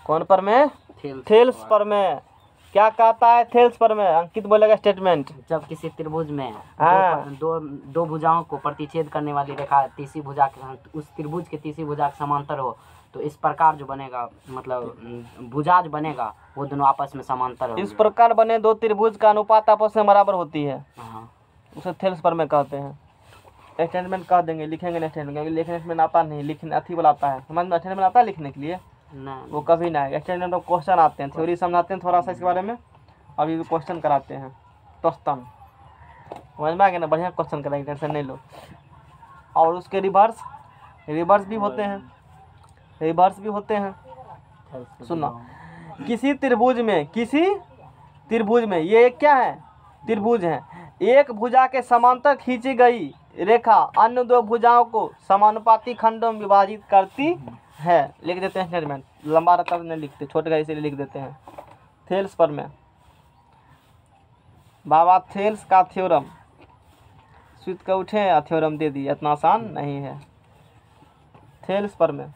कौन पर में, थेल्स पर में क्या कहता है, थेल्स पर में अंकित बोलेगा स्टेटमेंट। जब किसी त्रिभुज में हाँ। दो भुजाओं को प्रतिच्छेद करने वाली रेखा तीसरी भुजा के उस त्रिभुज के तीसरी भुजा के समांतर हो तो इस प्रकार जो बनेगा, मतलब भुजा जो बनेगा वो दोनों आपस में समांतर होंगे। इस प्रकार बने दो त्रिभुज का अनुपात आपस में बराबर होती है, हाँ। उसे थेल्स पर में कहते हैं। स्टेटमेंट कह देंगे, लिखेंगे नहीं स्टेटमेंट, क्योंकि लिखने में आता नहीं, लिखने अथी वाला आता है, समझ में स्टेटमेंट आता है लिखने के लिए, नहीं वो कभी ना है। स्टेटमेंट में क्वेश्चन आते हैं, थ्योरी समझाते हैं थोड़ा सा इसके बारे में, अभी क्वेश्चन कराते हैं दोस्तन, समझ में आ गया ना। बढ़िया क्वेश्चन कराएंगे, टेंशन नहीं लो। और उसके रिवर्स भी होते हैं, रिवर्स भी होते हैं। सुनो, किसी त्रिभुज में ये क्या है, त्रिभुज है, एक भुजा के समांतर खींची गई रेखा अन्य दो भुजाओं को समानुपाती खंडों में विभाजित करती है। लिख देते हैं स्टेटमेंट, लंबा रहता नहीं लिखते, छोटे का इसीलिए लिख देते हैं। थेल्स पर में बाबा थेल्स का थ्योरम स्विच का उठे या थ्योरम दे दिए, इतना आसान नहीं है। थेल्स पर में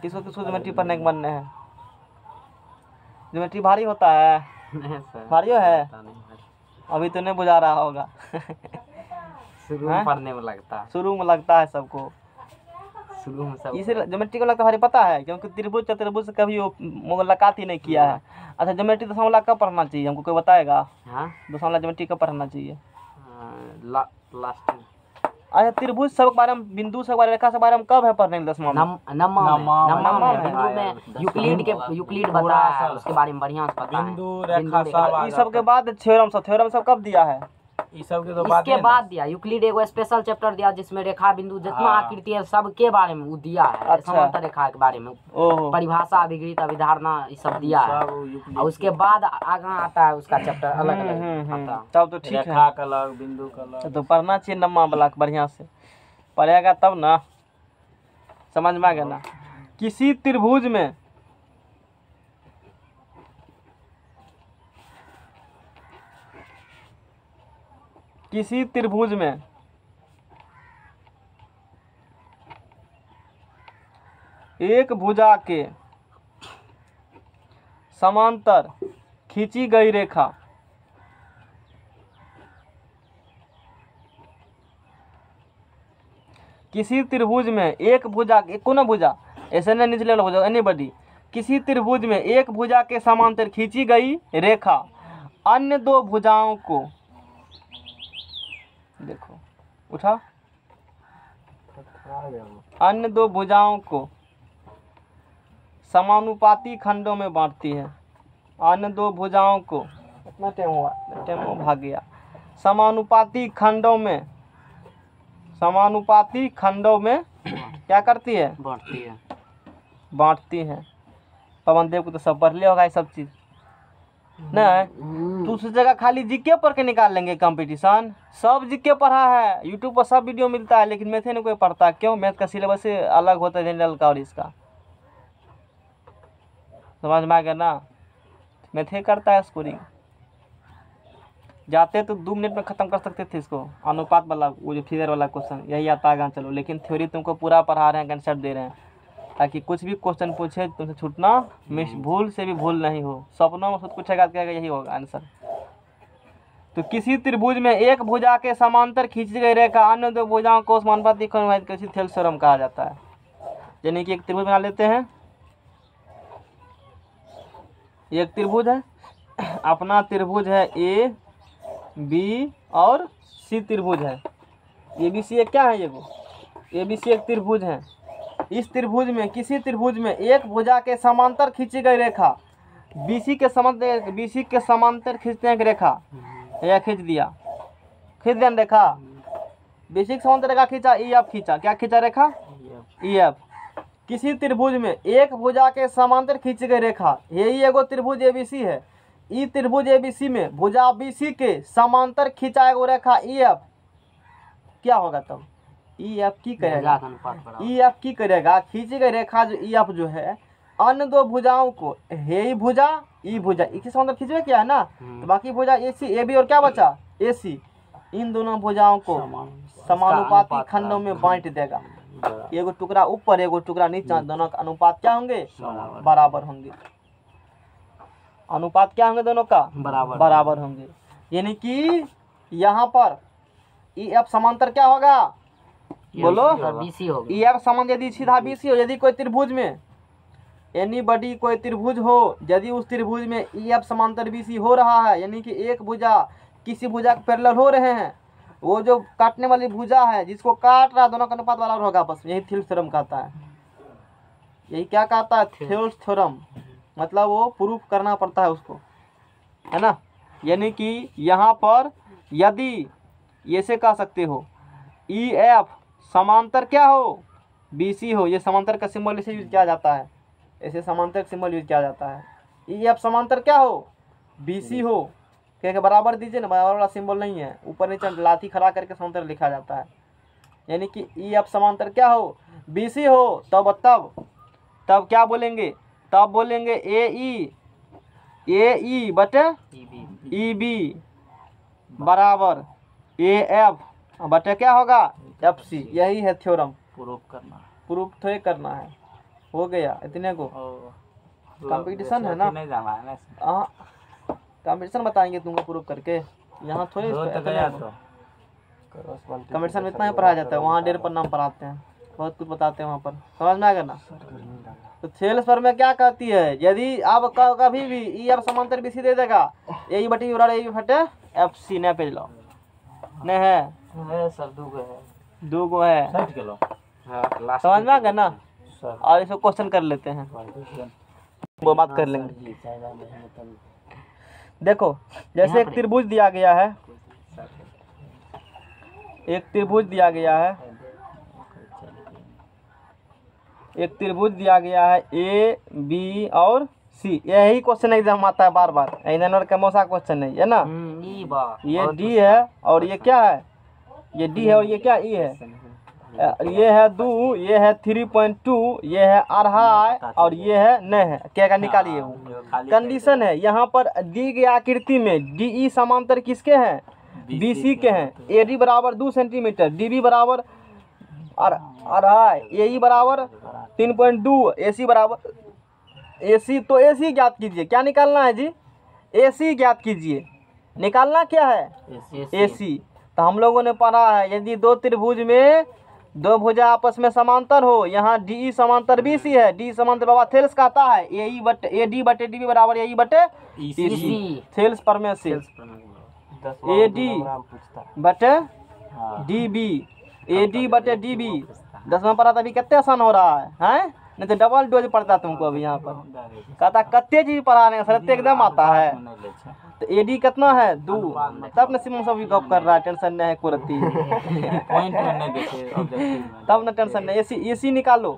किसको ज्योमेट्री पढ़ने के मन है। ज्योमेट्री भारी होता है, नहीं सर, भारी है, पता नहीं है। अभी तो नहीं बुझा रहा होगा। शुरू में पढ़ने में लगता है, शुरू में लगता है सबको, शुरू में सब इसे ज्योमेट्री को लगता है भारी, पता है क्योंकि त्रिभुज चतुर्भुज से कभी वो मुलाकात ही नहीं किया है। अच्छा, ज्योमेट्री दशमलव कब पढ़ना चाहिए, हमको कोई बताएगा? हाँ दशमलव ज्योमेट्री कब पढ़ना चाहिए? लास्ट अच्छा, त्रिभुज सब के बारे में, बिंदु सब के बारे में, रेखा सब के बारे में कब है पढ़ने में दसवां में? नम्मा में बिंदु में यूक्लिड बताया है, उसके बारे में बढ़िया से पता है। बिंदु रेखा सब इस सब के बाद थ्योरम सब कब दिया है? ये सब के तो बात इसके बाद दिया यूक्लिड एगो स्पेशल चैप्टर दिया जिसमें रेखा बिंदु जितना आकृति है सब के बारे में वो दिया है। अच्छा। समांतर रेखा के बारे में ओहो, परिभाषा, अभिगृत, अभिधारणा ये सब दिया है। और उसके बाद आगे आता है उसका चैप्टर अलग अलग आता है। तब तो ठीक है, रेखा का अलग, बिंदु का अलग। तो पढ़ना चाहिए नम्मा वाला बढ़िया से, पढ़ेगा तब ना समझ में आ गया ना। किसी त्रिभुज में एक भुजा के समांतर खींची गई रेखा किसी त्रिभुज में एक भुजा, कोनो भुजा, ऐसे नहीं निचले वाला भुजा, एनीबॉडी, किसी त्रिभुज में एक भुजा के समांतर खींची गई रेखा अन्य दो भुजाओं को, देखो उठा, अन्य दो भुजाओं को समानुपाती खंडों में बांटती है। अन्य दो भुजाओं को, इतना टाइम भाग गया, समानुपाती खंडों में क्या करती है, बांटती है। पवन देव को तो सब पढ़ लिया होगा ये सब चीज, नहीं तो उस जगह खाली जीके पढ़ के निकाल लेंगे कंपटीशन। सब जीके पढ़ा है, यूट्यूब पर सब वीडियो मिलता है, लेकिन मैथ नहीं कोई पढ़ता। क्यों? मैथ का सिलेबस से अलग होता है जनरल का और इसका, समझ में आ गया ना। मैथ ही करता है स्कोरिंग, जाते तो 2 मिनट में ख़त्म कर सकते थे इसको, अनुपात वाला वो जो फिगर वाला क्वेश्चन, यही आता है चलो। लेकिन थ्योरी तुमको पूरा पढ़ा रहे हैं, कंसेप्ट दे रहे हैं, ताकि कुछ भी क्वेश्चन पूछे तुमसे छूटना मिस, भूल से भी भूल नहीं हो। सपनों में खुद पूछेगा क्या, यही होगा आंसर। तो किसी त्रिभुज में एक भुजा के समांतर खींची गई रेखा अन्य दो भुजाओं को समानुपाती खंड में किसी थेल्स थ्योरम कहा जाता है। यानी कि एक त्रिभुज बना लेते हैं, एक त्रिभुज है, अपना त्रिभुज है ए बी और सी त्रिभुज है। ABC एक क्या है ये वो ABC एक त्रिभुज है। इस त्रिभुज में किसी त्रिभुज में एक भुजा के समांतर खींची गई रेखा BC के समांतर खींचते हैं एक रेखा, यह खींच दिया रेखा BC के समांतर रेखा खींचा, EF खींचा, क्या खींचा रेखा EF। किसी त्रिभुज में एक भुजा के समांतर खींची गई रेखा, यही एगो त्रिभुज ABC है। ई त्रिभुज ABC में भुजा BC के समांतर खींचा एगो रेखा EF, क्या होगा तब EF की करेगा, EF की करेगा खींची गई रेखा जो EF जो है अन्य दो भुजाओं को, हे भुजा ई भुजा इसी समांतर खींचे किया है ना, तो बाकी भुजा AC AB और क्या बचा AC, इन दोनों भुजाओं को समानुपाती खंडों में बांट देगा। एगो टुकड़ा ऊपर एगो टुकड़ा नीचे, दोनों का अनुपात क्या होंगे बराबर होंगे। अनुपात क्या होंगे दोनों का बराबर होंगे। यानी कि यहाँ पर EF समांतर क्या होगा बोलो BC होगा। EF समांतर यदि सीधा BC हो, यदि कोई त्रिभुज में एनीबडी कोई त्रिभुज हो, यदि उस त्रिभुज में EF समांतर BC हो रहा है, यानी कि एक भुजा किसी भुजा के पैरेलल हो रहे हैं, वो जो काटने वाली भुजा है जिसको काट रहा है दोनों का अनुपात बराबर होगा बस। यही थेल्स थ्योरम कहता है, यही क्या कहता है थेल्स थ्योरम, मतलब वो प्रूफ करना पड़ता है उसको, है ना। यानी कि यहाँ पर यदि ऐसे कह सकते हो EF समांतर क्या हो BC हो, ये समांतर का सिंबल इसे यूज किया जाता है, ऐसे समांतर का सिंबल यूज किया जाता है। EF समांतर क्या हो BC हो, क्या बराबर दीजिए ना, बराबर वाला सिंबल नहीं है, ऊपर नीचे लाठी खड़ा करके समांतर लिखा जाता है। यानी कि EF समांतर क्या हो BC हो, तब क्या बोलेंगे, तब बोलेंगे AE बटे EB बराबर AF बटे क्या होगा FC। यही है थ्योरम, प्रूफ थोड़े करना है। हो गया इतने को, कंपटीशन है ना, नहीं जाना है ना इसमें। हाँ कंपटीशन बताएंगे तुमको प्रूफ करके, यहाँ थोड़े कंपटीशन में इतना ही पढ़ाया जाता है, वहाँ 1.5 पर नाम पढ़ाते हैं, बहुत कुछ बताते हैं वहाँ पर, समझ में आएगा ना। तो थेल्स पर में क्या कहती है, यदि आप कभी भी EF समांतर BC दे देगा, AE बटे EB बटे FC ने पेज लो ने है सर दो गो है, समझ में आ गया ना। और इसको क्वेश्चन कर लेते हैं, वो बात कर लेंगे। देखो जैसे एक त्रिभुज दिया गया है, एक त्रिभुज दिया गया है, एक त्रिभुज दिया गया है A B और C। यही क्वेश्चन एग्जाम आता है बार बार, नंबर का मौसा क्वेश्चन नहीं है ना। ये D है और ये क्या है, ये D है और ये क्या E है, ये है 2, ये है 3.2, ये है 2.5 और ये है न है, क्या का निकालिए। वो कंडीशन है यहाँ पर दी गई आकृति में DE समांतर किसके हैं BC के हैं। AD बराबर 2 सेंटीमीटर, DB बराबर 2.5, AE बराबर 3.2, AC बराबर AC। तो AC ज्ञात कीजिए, क्या निकालना है जी AC ज्ञात कीजिए, निकालना क्या है AC। तो हम लोगों ने पढ़ा है यदि दो त्रिभुज में दो भुजा आपस में समांतर हो, यहाँ DE समांतर BC है, D समांतर बाबा थेल्स कहता है AD बटे DB बराबर AE बटे EC। थेल्स पर में से AD बटे DB, AD बटे DB 10वां पढ़ा था, अभी कितने आसान हो रहा है नहीं तो डबल डोज पड़ता तुमको अभी यहाँ पर, कहता कत्ते चीज पढ़ा रहे हैं सर, एकदम आता है। तो AD कितना है 2, तब न सिमन सब गप कर रहा है, टेंशन नहीं है कुरती तब न टेंशन नहीं। AC निकालो,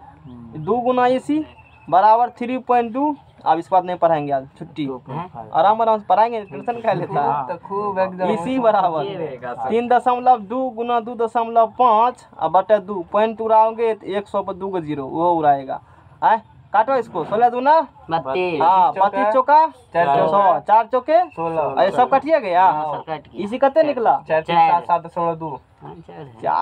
2 गुना AC बराबर 3.2। अब इस बात नहीं पढ़ाएंगे, आज छुट्टी, आराम से पढ़ाएंगे, टेंशन क्या लेता है। AC बराबर 3.2 गुना 2.5 अब बटे 2 पॉइंट उड़ाओगे 100 पर 2 0 वो उड़ाएगा। काटो इसको, 16 दूना 32, हाँ 32 चौका 100, 4 चौके 16, अरे सब कटिए गया। इसी कते निकला 7.2,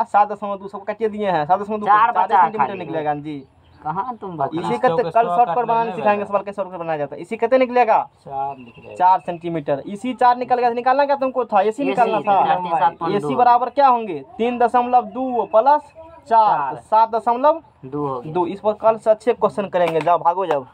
7.2 सब कटिए दिए हैं, 7.2 सेंटीमीटर निकलेगा जी। कहाँ तुम इसी कते कल शॉर्टकट बनाने सिखाएंगे, सवाल कैसे शॉर्टकट बनाया जाता है। इसी कते निकलेगा 4 सेंटीमीटर। इसी 4 निकल गया, निकालना क्या तुमको था, AC निकालना था। AC बराबर क्या होंगे 3.2 प्लस 4 7.2। इस पर कल से अच्छे क्वेश्चन करेंगे, जाओ भागो जाओ।